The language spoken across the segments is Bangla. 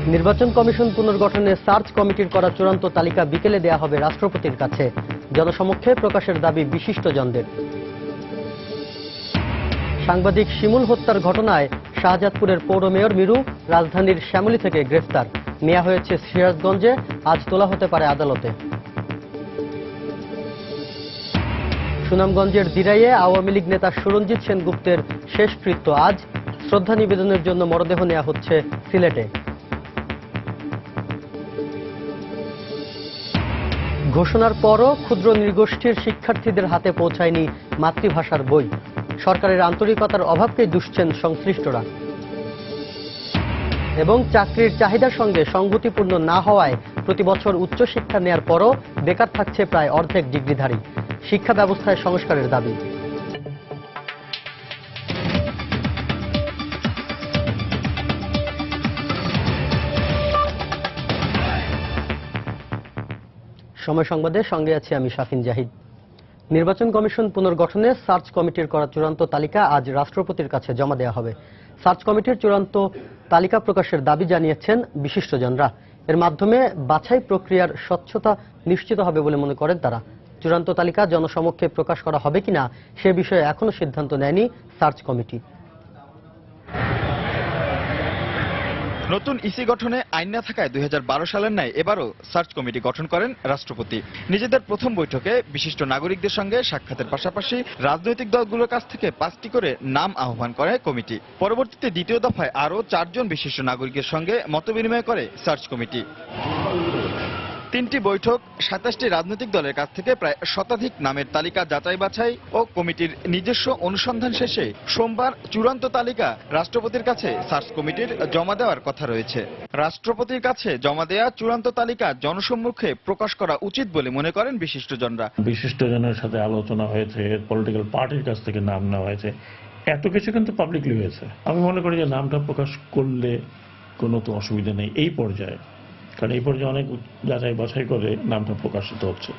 নির্বাচন কমিশন পুনর্গঠনে সার্চ কমিটির করা চূড়ান্ত তালিকা বিকেলে দেয়া হবে রাষ্ট্রপতির কাছে। জনসমক্ষে প্রকাশের দাবি বিশিষ্টজনদের। সাংবাদিক শিমুল হত্যার ঘটনায় শাহজাদপুরের পৌর মেয়র মিরু রাজধানীর শ্যামলী থেকে গ্রেফতার। নেওয়া হয়েছে সিরাজগঞ্জে, আজ তোলা হতে পারে আদালতে। সুনামগঞ্জের দিরাইয়ে আওয়ামী লীগ নেতা সুরঞ্জিত সেনগুপ্তের শেষকৃত্য আজ। শ্রদ্ধা নিবেদনের জন্য মরদেহ নেওয়া হচ্ছে সিলেটে। ঘোষণার পরও ক্ষুদ্র নৃগোষ্ঠীর শিক্ষার্থীদের হাতে পৌঁছায়নি মাতৃভাষার বই। সরকারের আন্তরিকতার অভাবকেই দুষছেন সংশ্লিষ্টরা। এবং চাকরির চাহিদার সঙ্গে সংগতিপূর্ণ না হওয়ায় প্রতি বছর উচ্চশিক্ষা নেয়ার পরও বেকার থাকছে প্রায় অর্ধেক ডিগ্রিধারী। শিক্ষা ব্যবস্থায় সংস্কারের দাবি। সময় সংবাদের সঙ্গে আছি আমি শাফিন জাহিদ। নির্বাচন কমিশন পুনর্গঠনে সার্চ কমিটির করা চূড়ান্ত তালিকা আজ রাষ্ট্রপতির কাছে জমা দেওয়া হবে। সার্চ কমিটির চূড়ান্ত তালিকা প্রকাশের দাবি জানিয়েছেন বিশিষ্টজনরা। এর মাধ্যমে বাছাই প্রক্রিয়ার স্বচ্ছতা নিশ্চিত হবে বলে মনে করেন তারা। চূড়ান্ত তালিকা জনসমক্ষে প্রকাশ করা হবে কিনা সে বিষয়ে এখনো সিদ্ধান্ত নেয়নি সার্চ কমিটি। নতুন ইসি গঠনে আইন না থাকায় 2012 সালের ন্যায় এবারও সার্চ কমিটি গঠন করেন রাষ্ট্রপতি। নিজেদের প্রথম বৈঠকে বিশিষ্ট নাগরিকদের সঙ্গে সাক্ষাতের পাশাপাশি রাজনৈতিক দলগুলোর কাছ থেকে 5টি করে নাম আহ্বান করে কমিটি। পরবর্তীতে দ্বিতীয় দফায় আরও 4 জন বিশিষ্ট নাগরিকের সঙ্গে মতবিনিময় করে সার্চ কমিটি। 3টি বৈঠক, 27টি রাজনৈতিক দলের কাছ থেকে প্রায় শতাধিক নামের তালিকা যাচাই বাছাই ও কমিটির নিজস্ব অনুসন্ধান শেষে সোমবার চূড়ান্ত তালিকা রাষ্ট্রপতির কাছে সার্চ কমিটির জমা দেওয়ার কথা রয়েছে। রাষ্ট্রপতির কাছে জমা দেওয়া চূড়ান্ত তালিকা জনসম্মুখে প্রকাশ করা উচিত বলে মনে করেন বিশিষ্টজনরা। বিশিষ্টজনের সাথে আলোচনা হয়েছে, পলিটিক্যাল পার্টির কাছ থেকে নাম নেওয়া হয়েছে, এত কিছু কিন্তু পাবলিকলি হয়েছে। আমি মনে করি যে নামটা প্রকাশ করলে কোনো তো অসুবিধা নেই এই পর্যায়ে, কারণ এই পর্যায়ে অনেক যাচাই বাছাই করে নামটা প্রকাশিত হচ্ছে।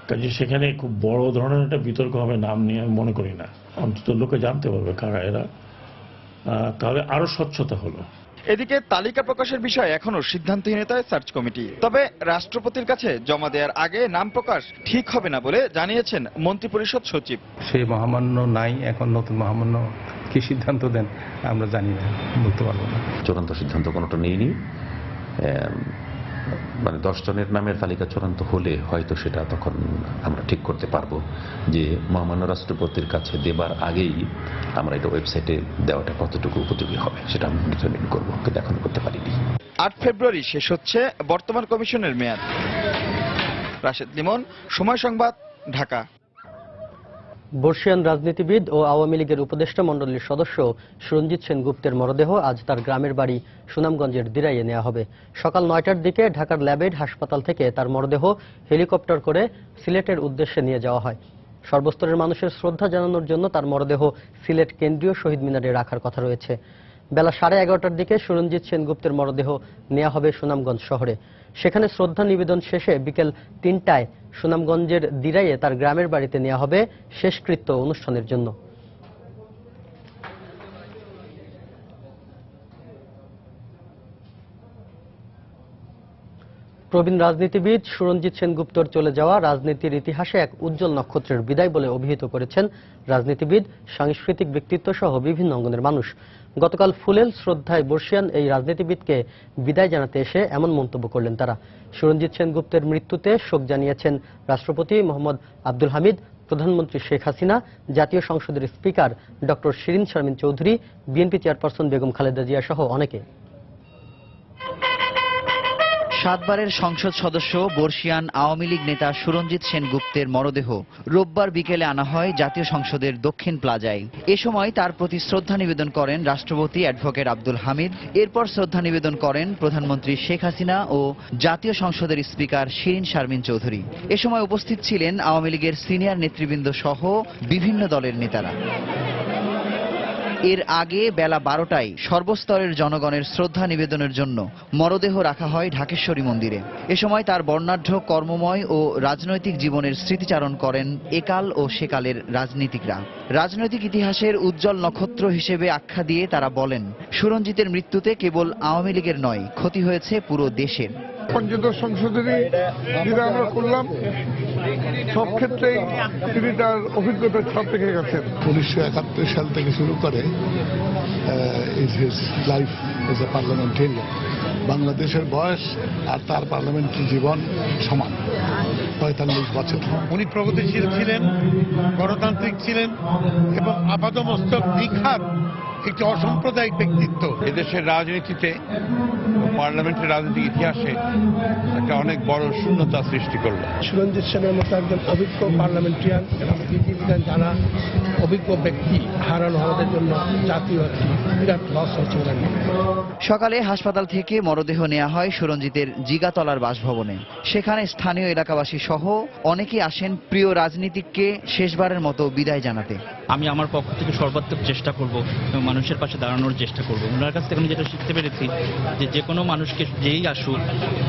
কাজে সেখানে খুব বড় ধরনের একটা বিতর্ক হবে নাম নিয়ে আমি মনে করি না। অন্তত লোকে জানতে পারবে কারা এরা, তাহলে আরো স্বচ্ছতা হলো। এদিকে তালিকা প্রকাশের বিষয়ে এখনো সিদ্ধান্তহীনতায় সার্চ কমিটি। তবে রাষ্ট্রপতির কাছে জমা দেওয়ার আগে নাম প্রকাশ ঠিক হবে না বলে জানিয়েছেন মন্ত্রিপরিষদ সচিব। সেই মহামান্য নাই, এখন নতুন মহামান্য কি সিদ্ধান্ত দেন আমরা জানি না, বলতে পারবো না। চূড়ান্ত সিদ্ধান্ত কোনোটা নেইনি। মানে 10 জনের নামের তালিকা চূড়ান্ত হলে হয়তো সেটা তখন আমরা ঠিক করতে পারবো যে মহামান্য রাষ্ট্রপতির কাছে দেবার আগেই আমরা এটা ওয়েবসাইটে দেওয়াটা কতটুকু উপযোগী হবে সেটা আমরা ডিটারমিন করবো, কিন্তু এখন করতে পারিনি। 8 ফেব্রুয়ারি শেষ হচ্ছে বর্তমান কমিশনের মেয়াদ। রাশেদ লিমন, সময় সংবাদ, ঢাকা। বর্ষিয়ান রাজনীতিবিদ ও আওয়ামী লীগের উপদেষ্টা মণ্ডলীর সদস্য সুরঞ্জিত সেনগুপ্তের মরদেহ আজ তার গ্রামের বাড়ি সুনামগঞ্জের দিরাইয়ে নেওয়া হবে। সকাল 9টার দিকে ঢাকার ল্যাবেড হাসপাতাল থেকে তার মরদেহ হেলিকপ্টার করে সিলেটের উদ্দেশ্যে নিয়ে যাওয়া হয়। সর্বস্তরের মানুষের শ্রদ্ধা জানানোর জন্য তার মরদেহ সিলেট কেন্দ্রীয় শহীদ মিনারে রাখার কথা রয়েছে। বেলা 11:30টার দিকে সুরঞ্জিত সেনগুপ্তের মরদেহ নেওয়া হবে সুনামগঞ্জ শহরে। সেখানে শ্রদ্ধা নিবেদন শেষে বিকেল 3টায় সুনামগঞ্জের দিরাইয়ে তার গ্রামের বাড়িতে নেওয়া হবে শেষকৃত্য অনুষ্ঠানের জন্য। প্রবীণ রাজনীতিবিদ সুরঞ্জিত সেনগুপ্তর চলে যাওয়া রাজনীতির ইতিহাসে এক উজ্জ্বল নক্ষত্রের বিদায় বলে অভিহিত করেছেন রাজনীতিবিদ, সাংস্কৃতিক ব্যক্তিত্ব সহ বিভিন্ন অঙ্গনের মানুষ। গতকাল ফুলেল শ্রদ্ধায় বর্ষিয়ান এই রাজনীতিবিদকে বিদায় জানাতে এসে এমন মন্তব্য করলেন তারা। সুরঞ্জিত সেনগুপ্তের মৃত্যুতে শোক জানিয়েছেন রাষ্ট্রপতি মোহাম্মদ আব্দুল হামিদ, প্রধানমন্ত্রী শেখ হাসিনা, জাতীয় সংসদের speaker doctor Shirin Sharmin Chowdhury, BNP chairperson Begum Khaleda Zia সহ অনেকে। 7 বারের সংসদ সদস্য বর্ষিয়ান আওয়ামী লীগ নেতা সুরঞ্জিত সেনগুপ্তের মরদেহ রোববার বিকেলে আনা হয় জাতীয় সংসদের দক্ষিণ প্লাজায়। এ সময় তার প্রতি শ্রদ্ধা নিবেদন করেন রাষ্ট্রপতি অ্যাডভোকেট আব্দুল হামিদ। এরপর শ্রদ্ধা নিবেদন করেন প্রধানমন্ত্রী শেখ হাসিনা ও জাতীয় সংসদের স্পিকার শিরিন শারমিন চৌধুরী। এ সময় উপস্থিত ছিলেন আওয়ামী লীগের সিনিয়র নেতৃবৃন্দ সহ বিভিন্ন দলের নেতারা। এর আগে বেলা 12টায় সর্বস্তরের জনগণের শ্রদ্ধা নিবেদনের জন্য মরদেহ রাখা হয় ঢাকেশ্বরী মন্দিরে। এ সময় তার বর্ণাঢ্য কর্মময় ও রাজনৈতিক জীবনের স্মৃতিচারণ করেন একাল ও সেকালের রাজনীতিকরা। রাজনৈতিক ইতিহাসের উজ্জ্বল নক্ষত্র হিসেবে আখ্যা দিয়ে তারা বলেন, সুরঞ্জিতের মৃত্যুতে কেবল আওয়ামী লীগের নয়, ক্ষতি হয়েছে পুরো দেশের। পঞ্চদশ সংসদেরই যেটা আমরা করলাম, সব ক্ষেত্রেই তিনি তার অভিজ্ঞতার ছাপ রেখে গেছেন। 1971 সাল থেকে শুরু করে is his life as a parliamentarian. বাংলাদেশের বয়স আর তার পার্লামেন্টারি জীবন সমান, 45 বছর। উনি প্রগতিশীল ছিলেন, গণতান্ত্রিক ছিলেন এবং আপাদমস্তক নিখাত একটি অসাম্প্রদায়িক ব্যক্তিত্ব। এদেশের রাজনীতিতে, পার্লামেন্টের রাজনৈতিক ইতিহাসে একটা অনেক বড় শূন্যতা সৃষ্টি করলো। সুরঞ্জিত সেনের মতো একজন অভিজ্ঞ পার্লামেন্টারিয়ান এবং বিধিবিধান জানা অভিজ্ঞ ব্যক্তি হারানো আমাদের জন্য জাতীয় বিরাট লস হয়েছে। সকালে হাসপাতাল থেকে মরদেহ নেওয়া হয় সুরঞ্জিতের জিগাতলার বাসভবনে। সেখানে স্থানীয় এলাকাবাসী সহ অনেকেই আসেন প্রিয় রাজনীতিককে শেষবারের মতো বিদায় জানাতে। আমি আমার পক্ষ থেকে সর্বাত্মক চেষ্টা করব এবং মানুষের পাশে দাঁড়ানোর চেষ্টা করব। ওনার কাছ থেকে আমি যেটা শিখতে পেরেছি যে কোনো মানুষকে যেই আসুক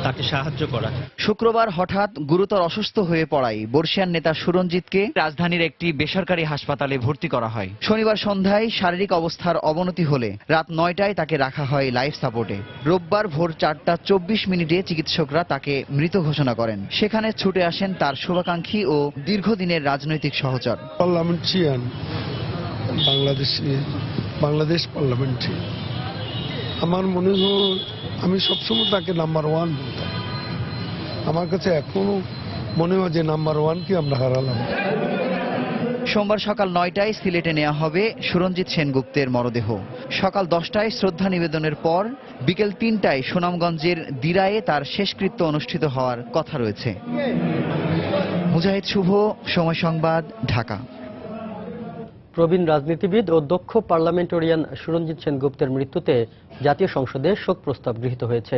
তাকে সাহায্য করা। শুক্রবার হঠাৎ গুরুতর অসুস্থ হয়ে পড়ায় বর্ষিয়ান নেতা সুরঞ্জিতকে রাজধানীর একটি বেসরকারি হাসপাতালে ভর্তি করা হয়। শনিবার সন্ধ্যায় শারীরিক অবস্থার অবনতি হলে রাত 9টায় তাকে রাখা হয় লাইফ সাপোর্টে। রোববার ভোর 4:24 চিকিৎসকরা তাকে মৃত ঘোষণা করেন। সেখানে ছুটে আসেন তার শুভাকাঙ্ক্ষী ও দীর্ঘদিনের রাজনৈতিক সহচর। পার্লামেন্টারিয়ান, বাংলাদেশ পার্লামেন্টারি, আমার মনে হয় আমি সবসময় তাকে নাম্বার 1 বলতাম। আমার কাছে এখনো মনে হয় যে নাম্বার 1কে আমরা হারালাম। সোমবার সকাল 9টায় সিলেটে নেওয়া হবে সুরঞ্জিত সেনগুপ্তের মরদেহ। সকাল 10টায় শ্রদ্ধা নিবেদনের পর বিকেল 3টায় সুনামগঞ্জের দিরায়ে তার শেষকৃত্য অনুষ্ঠিত হওয়ার কথা রয়েছে। মুজাহিদ শুভ, সময় সংবাদ, ঢাকা। প্রবীণ রাজনীতিবিদ ও দক্ষ পার্লামেন্টারিয়ান সুরঞ্জিত সেনগুপ্তের মৃত্যুতে জাতীয় সংসদে শোক প্রস্তাব গৃহীত হয়েছে।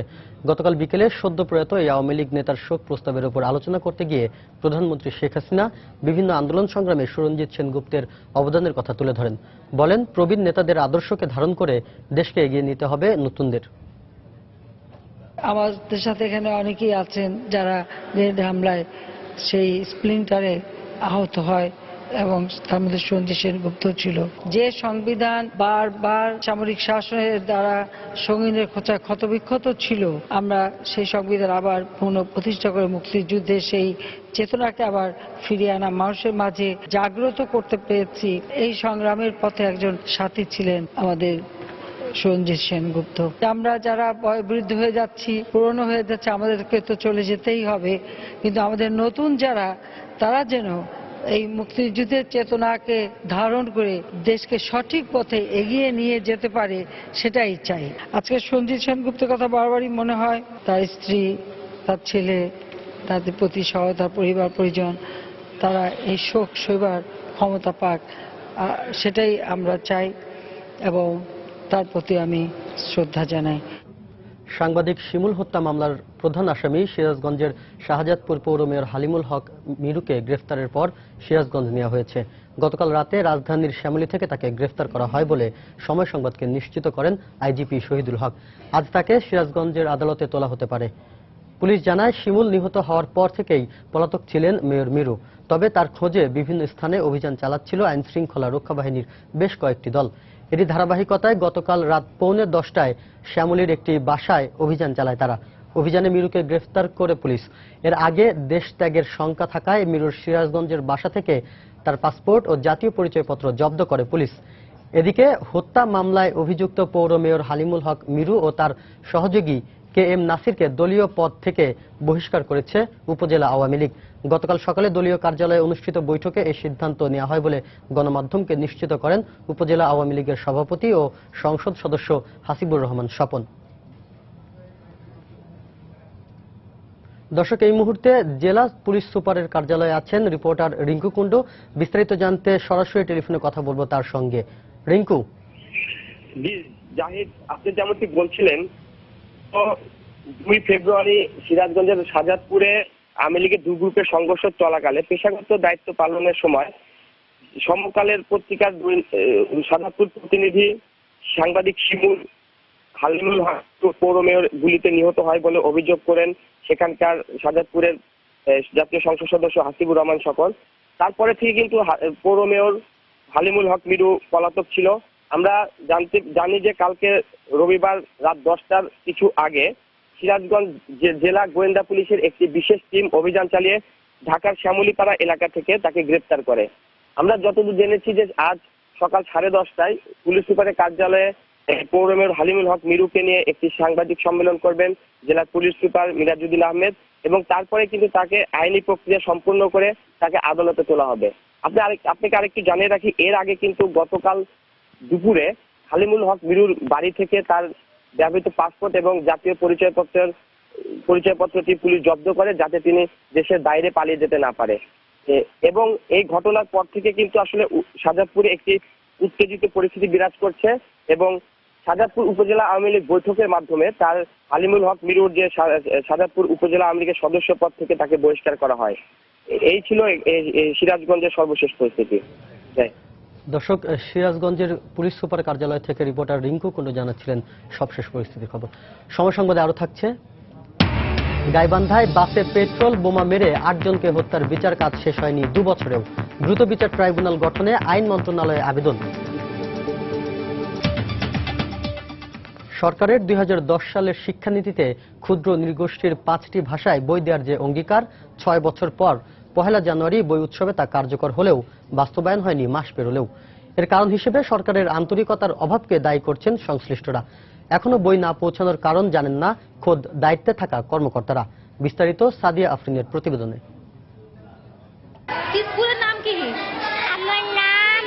গতকাল বিকেলে সদ্য প্রয়াত এই আওয়ামী লীগ নেতার শোক প্রস্তাবের উপর আলোচনা করতে গিয়ে প্রধানমন্ত্রী শেখ হাসিনা বিভিন্ন আন্দোলন সংগ্রামে সুরঞ্জিত সেনগুপ্তের অবদানের কথা তুলে ধরেন। বলেন, প্রবীণ নেতাদের আদর্শকে ধারণ করে দেশকে এগিয়ে নিতে হবে নতুনদের। আমাদের সাথে এখানে অনেকেই আছেন যারা গ্রেনেড হামলায় সেই স্প্লিন্টারে আহত হয় এবং তার মধ্যে সুরঞ্জিত সেনগুপ্ত ছিল। যে সংবিধান বারবার সামরিক শাসনের দ্বারা সঙ্গীনের খোঁচা ক্ষতবিক্ষত ছিল, আমরা সেই সংবিধান আবার পুনঃপ্রতিষ্ঠা করে মুক্তিযুদ্ধে সেই চেতনাকে আবার ফিরিয়ে আনা, মানুষের মাঝে জাগ্রত করতে পেরেছি। এই সংগ্রামের পথে একজন সাথী ছিলেন আমাদের সুরঞ্জিত সেনগুপ্ত। আমরা যারা বয়োবৃদ্ধ হয়ে যাচ্ছি, পুরনো হয়ে যাচ্ছে, আমাদেরকে তো চলে যেতেই হবে, কিন্তু আমাদের নতুন যারা, তারা যেন এই মুক্তিযুদ্ধের চেতনাকে ধারণ করে দেশকে সঠিক পথে এগিয়ে নিয়ে যেতে পারে, সেটাই চাই। আজকে সুরঞ্জিত সেনগুপ্তের কথা বারবারই মনে হয়। তার স্ত্রী, তার ছেলে, তাদের প্রতি সহ তার পরিবার পরিজন, তারা এই শোক সইবার ক্ষমতা পাক, সেটাই আমরা চাই এবং তার প্রতি আমি শ্রদ্ধা জানাই। সাংবাদিক শিমুল হত্যা মামলার প্রধান আসামি সিরাজগঞ্জের শাহজাদপুর পৌর মেয়র হালিমুল হক মিরুকে গ্রেফতারের পর সিরাজগঞ্জ নেওয়া হয়েছে। গতকাল রাতে রাজধানীর শ্যামলী থেকে তাকে গ্রেফতার করা হয় বলে সময় সংবাদকে নিশ্চিত করেন আইজিপি শহীদুল হক। আজ তাকে সিরাজগঞ্জের আদালতে তোলা হতে পারে। পুলিশ জানায়, শিমুল নিহত হওয়ার পর থেকেই পলাতক ছিলেন মেয়র মিরু। তবে তার খোঁজে বিভিন্ন স্থানে অভিযান চালাচ্ছিল আইন শৃঙ্খলা রক্ষা বাহিনীর বেশ কয়েকটি দল। এরই ধারাবাহিকতায় গতকাল রাত 9:45 শ্যামলীর একটি বাসায় অভিযান চালায় তারা। অভিযানে মিরুকে গ্রেফতার করে পুলিশ। এর আগে দেশ ত্যাগের শঙ্কা থাকায় মিরুর সিরাজগঞ্জের বাসা থেকে তার পাসপোর্ট ও জাতীয় পরিচয়পত্র জব্দ করে পুলিশ। এদিকে হত্যা মামলায় অভিযুক্ত পৌর মেয়র হালিমুল হক মিরু ও তার সহযোগী KM নাসিরকে দলীয় পদ থেকে বহিষ্কার করেছে উপজেলা আওয়ামী লীগ। গতকাল সকালে দলীয় কার্যালয়ে অনুষ্ঠিত বৈঠকে এই সিদ্ধান্ত নেওয়া হয় বলে গণমাধ্যমকে নিশ্চিত করেন উপজেলা আওয়ামী লীগের সভাপতি ও সংসদ সদস্য হাসিবুর রহমান স্বপন। দর্শক, এই মুহূর্তে জেলা পুলিশ সুপারের কার্যালয়ে আছেন রিপোর্টার রিঙ্কু কুণ্ডু। বিস্তারিত জানতে সরাসরি টেলিফোনে কথা বলবো তার সঙ্গে। রিঙ্কু। জাহিদ, আপনি যেমনটি বলছিলেন, 2 ফেব্রুয়ারি সিরাজগঞ্জের শাহজাদপুরে আওয়ামী লীগের 2 গ্রুপের সংঘর্ষ চলাকালে পেশাগত দায়িত্ব পালনের সময় সমকালের পত্রিকার সাজাদপুর প্রতিনিধি সাংবাদিক শিমুল হালিমুল হক পৌর মেয়র গুলিতে নিহত হয় বলে অভিযোগ করেন সেখানকার সাজাদপুরের জাতীয় সংসদ সদস্য হাসিবুর রহমান সকল। তারপরে থেকে কিন্তু পৌর মেয়র হালিমুল হক মিরু পলাতক ছিল। আমরা জানি যে কালকে রবিবার রাত 10টার কিছু আগে সিরাজগঞ্জ জেলা গোয়েন্দা পুলিশের একটি বিশেষ টিম অভিযান চালিয়ে ঢাকার শ্যামলীপাড়া এলাকা থেকে তাকে গ্রেপ্তার করে। আমরা যতদূর জেনেছি যে আজ সকাল 10:30টায় পুলিশ সুপারের কার্যালয়ে পৌর মেয়র হালিমুল হক মিরুকে নিয়ে একটি সাংবাদিক সম্মেলন করবেন জেলা পুলিশ সুপার মিরাজউদ্দিন আহমেদ, এবং তারপরে কিন্তু তাকে আইনি প্রক্রিয়া সম্পূর্ণ করে তাকে আদালতে তোলা হবে। আপনাকে আরেকটু জানিয়ে রাখি, এর আগে কিন্তু গতকাল দুপুরে হালিমুল হক মিরুর বাড়ি থেকে তার ব্যবহৃত পাসপোর্ট এবং জাতীয় পরিচয়পত্রটি পুলিশ জব্দ করে, যাতে তিনি দেশের বাইরে পালিয়ে যেতে না পারে। এবং এই ঘটনার পর থেকে কিন্তু আসলে সাজাদপুরে একটি উত্তেজিত পরিস্থিতি বিরাজ করছে, এবং সাজাদপুর উপজেলা আওয়ামী লীগ বৈঠকের মাধ্যমে তার হালিমুল হক মিরুর যে সাজাদপুর উপজেলা আওয়ামী লীগের সদস্য পদ থেকে তাকে বহিষ্কার করা হয়। এই ছিল সিরাজগঞ্জের সর্বশেষ পরিস্থিতি। দর্শক, সিরাজগঞ্জের পুলিশ সুপার কার্যালয় থেকে রিপোর্টার রিঙ্কু কুন্ডু জানাচ্ছিলেন সবশেষ পরিস্থিতির খবর। সময় সংবাদে আরো থাকছে, গাইবান্ধায় বাসে পেট্রোল বোমা মেরে 8 জনকে হত্যার বিচার কাজ শেষ হয়নি 2 বছরেও, দ্রুত বিচার ট্রাইব্যুনাল গঠনে আইন মন্ত্রণালয়ে আবেদন। সরকারের 2010 সালের শিক্ষানীতিতে ক্ষুদ্র নৃগোষ্ঠীর 5টি ভাষায় বই দেওয়ার যে অঙ্গীকার, 6 বছর পর 1 জানুয়ারি বই উৎসবে তা কার্যকর হলেও বাস্তবায়ন হয়নি মাস পেরোলেও। এর কারণ হিসেবে সরকারের আন্তরিকতার অভাবকে দায়ী করছেন সংশ্লিষ্টরা। এখনো বই না পৌঁছানোর কারণ জানেন না খোদ দায়িত্বে থাকা কর্মকর্তারা। বিস্তারিত সাদিয়া আফরিনের প্রতিবেদনে। স্কুলের নাম কি? আমার নাম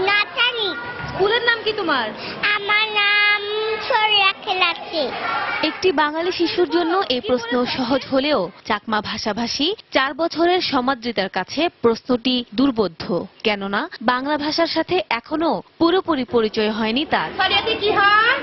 নাতালি। স্কুলের নাম কি তোমার? আমার নাম সরিয়া খেলাচ্ছি। একটি বাঙালি শিশুর জন্য এই প্রশ্ন সহজ হলেও চাকমা ভাষাভাষী 4 বছরের সমাদৃতার কাছে প্রশ্নটি দুর্বোধ্য, কেননা বাংলা ভাষার সাথে এখনো পুরোপুরি পরিচয় হয়নি তার। কি হয়?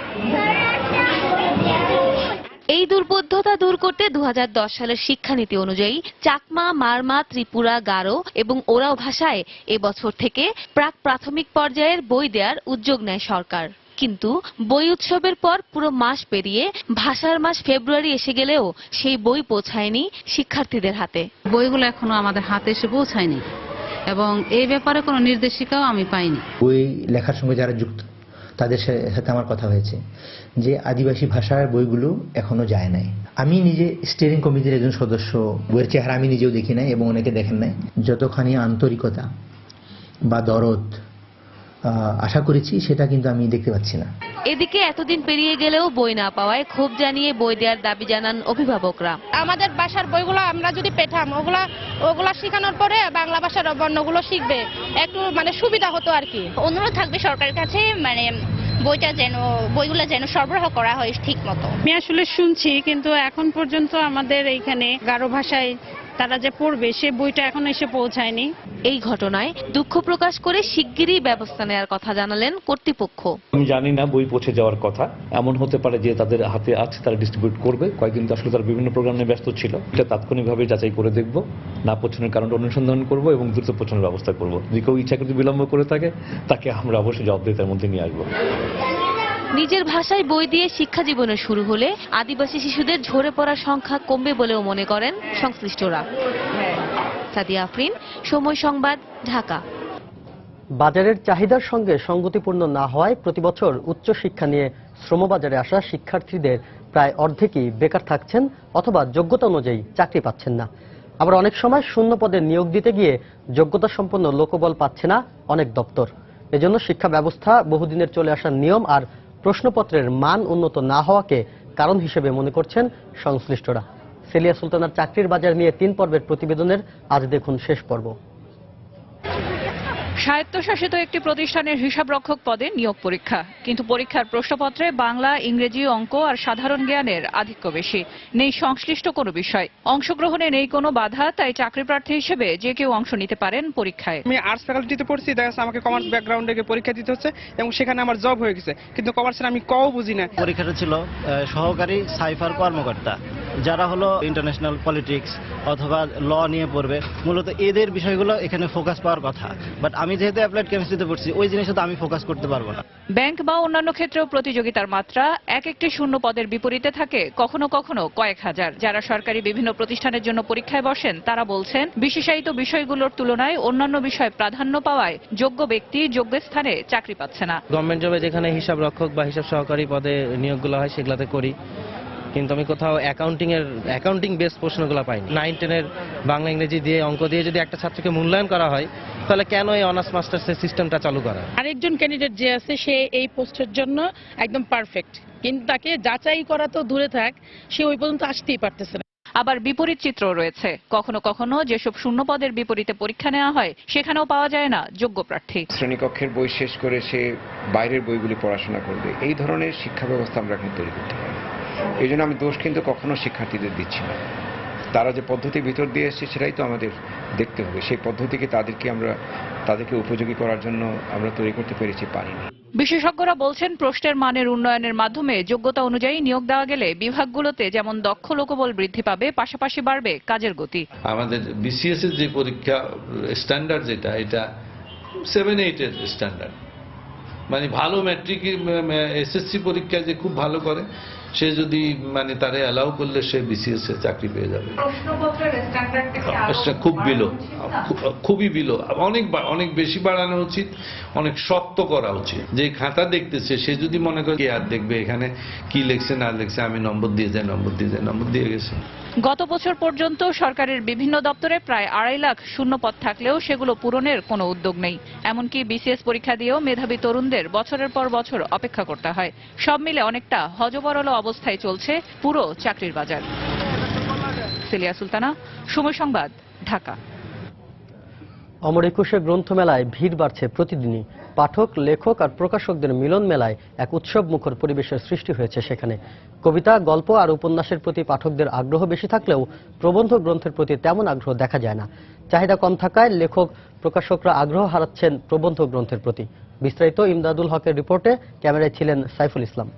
এই দুর্বোধ্যতা দূর করতে 2010 সালের শিক্ষানীতি অনুযায়ী চাকমা, মারমা, ত্রিপুরা, গারো এবং ওরাও ভাষায় এবছর থেকে প্রাক প্রাথমিক পর্যায়ের বই দেওয়ার উদ্যোগ নেয় সরকার। কিন্তু বই উৎসবের পর পুরো মাস পেরিয়ে ভাষার মাস ফেব্রুয়ারি এসে গেলেও সেই বই পৌঁছায়নি শিক্ষার্থীদের হাতে। বইগুলো এখনো আমাদের হাতে এসে পৌঁছায়নি এবং এই ব্যাপারে কোনো নির্দেশিকাও আমি পাইনি। বই লেখার সঙ্গে যারা যুক্ত তাদের সাথে আমার কথা হয়েছে যে আদিবাসী ভাষার বইগুলো এখনো যায় নাই। আমি নিজে স্টিয়ারিং কমিটির একজন সদস্য, বইয়ের চেহারা আমি নিজেও দেখি নাই এবং অনেকে দেখেন নাই। যতখানি আন্তরিকতা বা দরদ আশা করেছি সেটা কিন্তু আমি দেখতে পাচ্ছি না। এদিকে এতদিন পেরিয়ে গেলেও বই না পাওয়ায় ক্ষোভ জানিয়ে বই দেওয়ার দাবি জানান অভিভাবকরা। আমাদের ভাষার বইগুলো আমরা যদি পেতাম, ওগুলা শেখানোর পরে বাংলা ভাষার বর্ণগুলো শিখবে, একটু সুবিধা হতো আর কি। অনুরোধ থাকবে সরকারের কাছে, বইগুলো যেন সরবরাহ করা হয় ঠিক মতো। আমি আসলে শুনছি, কিন্তু এখন পর্যন্ত আমাদের এইখানে গারো ভাষায় তারা যে পড়বে সে বইটা এখন এসে পৌঁছায়নি। এই ঘটনায় দুঃখ প্রকাশ করে শিগগিরই ব্যবস্থা নেওয়ার কথা জানালেন কর্তৃপক্ষ। আমি জানি না বই পৌঁছে যাওয়ার কথা, এমন হতে পারে যে তাদের হাতে আছে, তারা ডিস্ট্রিবিউট করবে। কয়েকদিন তো আসলে তারা বিভিন্ন প্রোগ্রামে ব্যস্ত ছিল। এটা তাৎক্ষণিকভাবে যাচাই করে দেখব, না পৌঁছানোর কারণটা অনুসন্ধান করব এবং দ্রুত পৌঁছানোর ব্যবস্থা করব। যদি কেউ ইচ্ছাকৃত বিলম্ব করে থাকে তাকে আমরা অবশ্যই জবাবদিহিতার মধ্যে নিয়ে আসবো। নিজের ভাষায় বই দিয়ে শিক্ষা জীবনে শুরু হলে আদিবাসী শিশুদের ঝরে পড়ার সংখ্যা কমবে বলেও মনে করেন সংশ্লিষ্টরা। সাদিয়া আফরিন, সময় সংবাদ, ঢাকা। বাজারের চাহিদার সঙ্গে সঙ্গতিপূর্ণ না হওয়ায় প্রতিবছর উচ্চশিক্ষা নিয়ে শ্রমবাজারে আসা শিক্ষার্থীদের প্রায় অর্ধেকই বেকার থাকছেন অথবা যোগ্যতা অনুযায়ী চাকরি পাচ্ছেন না। আবার অনেক সময় শূন্য পদে নিয়োগ দিতে গিয়ে যোগ্যতা সম্পন্ন লোকবল পাচ্ছে না অনেক দপ্তর। এজন্য শিক্ষা ব্যবস্থা বহুদিনের চলে আসা নিয়ম আর প্রশ্নপত্রের মান উন্নত না হওয়াকে কারণ হিসেবে মনে করছেন সংশ্লিষ্টরা। সেলিয়া সুলতানার চাকরির বাজার নিয়ে 3 পর্বের প্রতিবেদনের আজ দেখুন শেষ পর্ব। স্বায়ত্তশাসিত একটি প্রতিষ্ঠানের হিসাবরক্ষক পদে নিয়োগ পরীক্ষা, কিন্তু পরীক্ষার প্রশ্নপত্রে বাংলা, ইংরেজি, অঙ্ক আর সাধারণ জ্ঞানের আধিক্য বেশি। নেই সংশ্লিষ্ট কোনো বিষয়, অংশগ্রহণে নেই কোনো বাধা, তাই চাকরি প্রার্থী হিসেবে যে কেউ অংশ নিতে পারেন পরীক্ষায়। আমি আর্টস ফ্যাকাল্টিতে পড়ছি, দেখা যাচ্ছে আমাকে কমার্স ব্যাকগ্রাউন্ডে পরীক্ষা দিতে হচ্ছে এবং সেখানে আমার জব হয়ে গেছে, কিন্তু কমার্সের আমি কও বুঝি না। পরীক্ষাটা ছিল সহকারী সাইফার কর্মকর্তা, যারা হলো ইন্টারন্যাশনাল পলিটিক্স অথবা ল নিয়ে পড়বে, মূলত এদের বিষয়গুলো এখানে ফোকাস পাওয়ার কথা। বাট আমি যেহেতু অ্যাপ্লাইড কেমিস্ট্রিতে পড়ছি, ওই জিনিসে তো আমি ফোকাস করতে পারবো না। ব্যাংক বা অন্যান্য ক্ষেত্রেও প্রতিযোগিতার মাত্রা এক একটি শূন্য পদের বিপরীতে থাকে কখনো কখনো কয়েক হাজার। যারা সরকারি বিভিন্ন প্রতিষ্ঠানের জন্য পরীক্ষায় বসেন তারা বলছেন, বিশেষায়িত বিষয়গুলোর তুলনায় অন্যান্য বিষয় প্রাধান্য পাওয়ায় যোগ্য ব্যক্তি যোগ্য স্থানে চাকরি পাচ্ছে না। গভর্নমেন্ট জবে যেখানে হিসাব রক্ষক বা হিসাব সহকারী পদে নিয়োগগুলো হয় সেগুলোতে করি, কিন্তু আমি কোথাও অ্যাকাউন্টিং বেস প্রশ্নগুলো পাইনি। 9-10 বাংলা ইংরেজি দিয়ে অঙ্ক দিয়ে যদি একটা ছাত্রকে মূল্যায়ন করা হয়, তাহলে কেন এই অনার্স মাস্টার্সের সিস্টেমটা চালু করা? আরেকজন ক্যান্ডিডেট যে আছে সে এই পোস্টের জন্য একদম পারফেক্ট, কিন্তু তাকে যাচাই করা তো দূরে থাক, সে ওই পর্যন্ত আসতেই পারতেছে না। আবার বিপরীত চিত্র রয়েছে, কখনো কখনো যেসব শূন্য পদের বিপরীতে পরীক্ষা নেওয়া হয় সেখানেও পাওয়া যায় না যোগ্য প্রার্থী। শ্রেণীকক্ষের বই শেষ করে সে বাইরের বইগুলি পড়াশোনা করবে, এই ধরনের শিক্ষা ব্যবস্থা আমরা এখন তৈরি করতে পারি। এই জন্য আমি দোষ কিন্তু কখনো শিক্ষার্থীদের দিচ্ছি না। তারা যে পদ্ধতির ভিতর দিয়ে এসছে সেটাই তো আমাদের দেখতে হবে। সেই পদ্ধতিকে তাদেরকে উপযোগী করার জন্য আমরা তৈরি করতে পেরেছি, পারিনি। বিশেষজ্ঞরা বলছেন, প্রশ্নের মানের উন্নয়নের মাধ্যমে যোগ্যতা অনুযায়ী নিয়োগ দেওয়া গেলে বিভাগগুলোতে যেমন দক্ষ লোকবল বৃদ্ধি পাবে, পাশাপাশি বাড়বে কাজের গতি। আমাদের বিসিএস এর যে পরীক্ষা স্ট্যান্ডার্ড যেটা, এটা 7-8 এর স্ট্যান্ডার্ড, মানে ভালো ম্যাট্রিক এসএসসি পরীক্ষায় যে খুব ভালো করে সে যদি মানে তারে অ্যালাউ করলে সে বিসিএস এ চাকরি পেয়ে যাবে। খুব বিলো, খুবই বিলো, অনেক বেশি বাড়ানো উচিত, অনেক শক্ত করা উচিত। যে খাতা দেখতেছে সে যদি মনে করে আর দেখবে এখানে কি লেখছে না লেখছে, আমি নম্বর দিয়ে নম্বর দিয়ে গেছে। গত বছর পর্যন্ত সরকারের বিভিন্ন দপ্তরে প্রায় 2.5 লাখ শূন্য পদ থাকলেও সেগুলো পূরণের কোনো উদ্যোগ নেই। এমনকি বিসিএস পরীক্ষা দিয়েও মেধাবী তরুণদের বছরের পর বছর অপেক্ষা করতে হয়। সব মিলে অনেকটা হযবরল অবস্থায় চলছে পুরো চাকরির বাজার। সিলিয়া সুলতানা, সময় সংবাদ, ঢাকা। অমর একুশে গ্রন্থমেলায় ভিড় বাড়ছে প্রতিদিনই। পাঠক, লেখক আর প্রকাশকদের মিলন মেলায় এক উৎসব মুখর পরিবেশের সৃষ্টি হয়েছে সেখানে। কবিতা, গল্প আর উপন্যাসের প্রতি পাঠকদের আগ্রহ বেশি থাকলেও প্রবন্ধ গ্রন্থের প্রতি তেমন আগ্রহ দেখা যায় না। চাহিদা কম থাকায় লেখক, প্রকাশকরা আগ্রহ হারাচ্ছেন প্রবন্ধ গ্রন্থের প্রতি। বিস্তারিত ইমদাদুল হকের রিপোর্টে, ক্যামেরায় ছিলেন সাইফুল ইসলাম।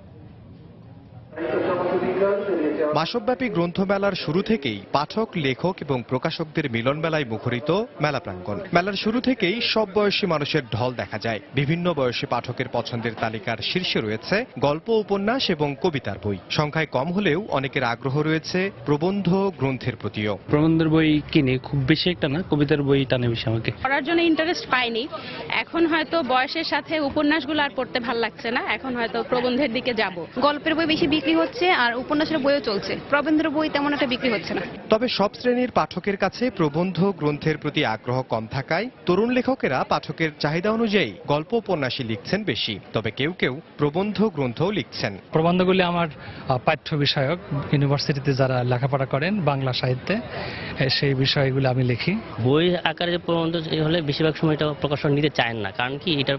মাসব্যাপী গ্রন্থমেলার শুরু থেকেই পাঠক, লেখক এবং প্রকাশকদের মিলন মেলায় মুখরিত মেলা প্রাঙ্গণ। মেলার শুরু থেকেই সব বয়সী মানুষের ঢল দেখা যায়। বিভিন্ন বয়সী পাঠকের পছন্দের তালিকার শীর্ষে রয়েছে গল্প, উপন্যাস এবং কবিতার বই। সংখ্যায় কম হলেও অনেকের আগ্রহ রয়েছে প্রবন্ধ গ্রন্থের প্রতিও। প্রবন্ধের বই কিনে খুব বেশি একটা না, কবিতার বই টানে বেশি আমাকে। পড়ার জন্য ইন্টারেস্ট পাইনি, এখন হয়তো বয়সের সাথে উপন্যাসগুলো আর পড়তে ভাল লাগছে না, এখন হয়তো প্রবন্ধের দিকে যাব। গল্পের বই বেশি বিক্রি হচ্ছে আর উপন্যাসের বইও চলছে, প্রবন্ধের বই তেমন একটা বিক্রি হচ্ছে না। তবে সব শ্রেণীর পাঠকের কাছে প্রবন্ধ গ্রন্থের প্রতি আগ্রহ কম থাকায় তরুণ লেখকেরা পাঠকের চাহিদা অনুযায়ী গল্প, উপন্যাসই লিখছেন বেশি। তবে কেউ কেউ প্রবন্ধ গ্রন্থও লিখছেন। প্রবন্ধগুলি আমার পাঠ্য বিষয়ক, ইউনিভার্সিটিতে যারা লেখাপড়া করেন বাংলা সাহিত্যে, সেই বিষয়গুলো আমি লিখি। বই আকারে প্রবন্ধ হলে বেশিরভাগ সময় এটা প্রকাশক নিতে চায় না, কারণ কি এটার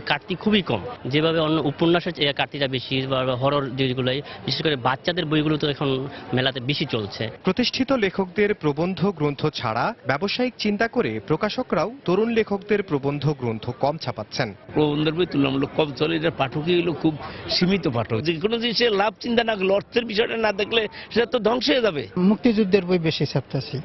কাটতি খুবই কম। যেভাবে অন্য উপন্যাসের কাটতিটা বেশি, বা হরর যেগুলো, বিশেষ করে বাচ্চাদের বইগুলো তো এখন মেলাতে বেশি চলছে। প্রতিষ্ঠিত লেখকদের প্রবন্ধ গ্রন্থ ছাড়া ব্যবসায়িক চিন্তা করে প্রকাশকরাও তরুণ লেখকদের প্রবন্ধ গ্রন্থ কম ছাপাচ্ছেন। প্রবন্ধের বই তুলনামূলক কম চলে, এটা পাঠকই হলো খুব সীমিত পাঠক। যে কোনো জিনিসে লাভ চিন্তা না করলে, অর্থের বিষয়টা না দেখলে সেটা তো ধ্বংস হয়ে যাবে। মুক্তিযুদ্ধের বই বেশি ছাপতেছি,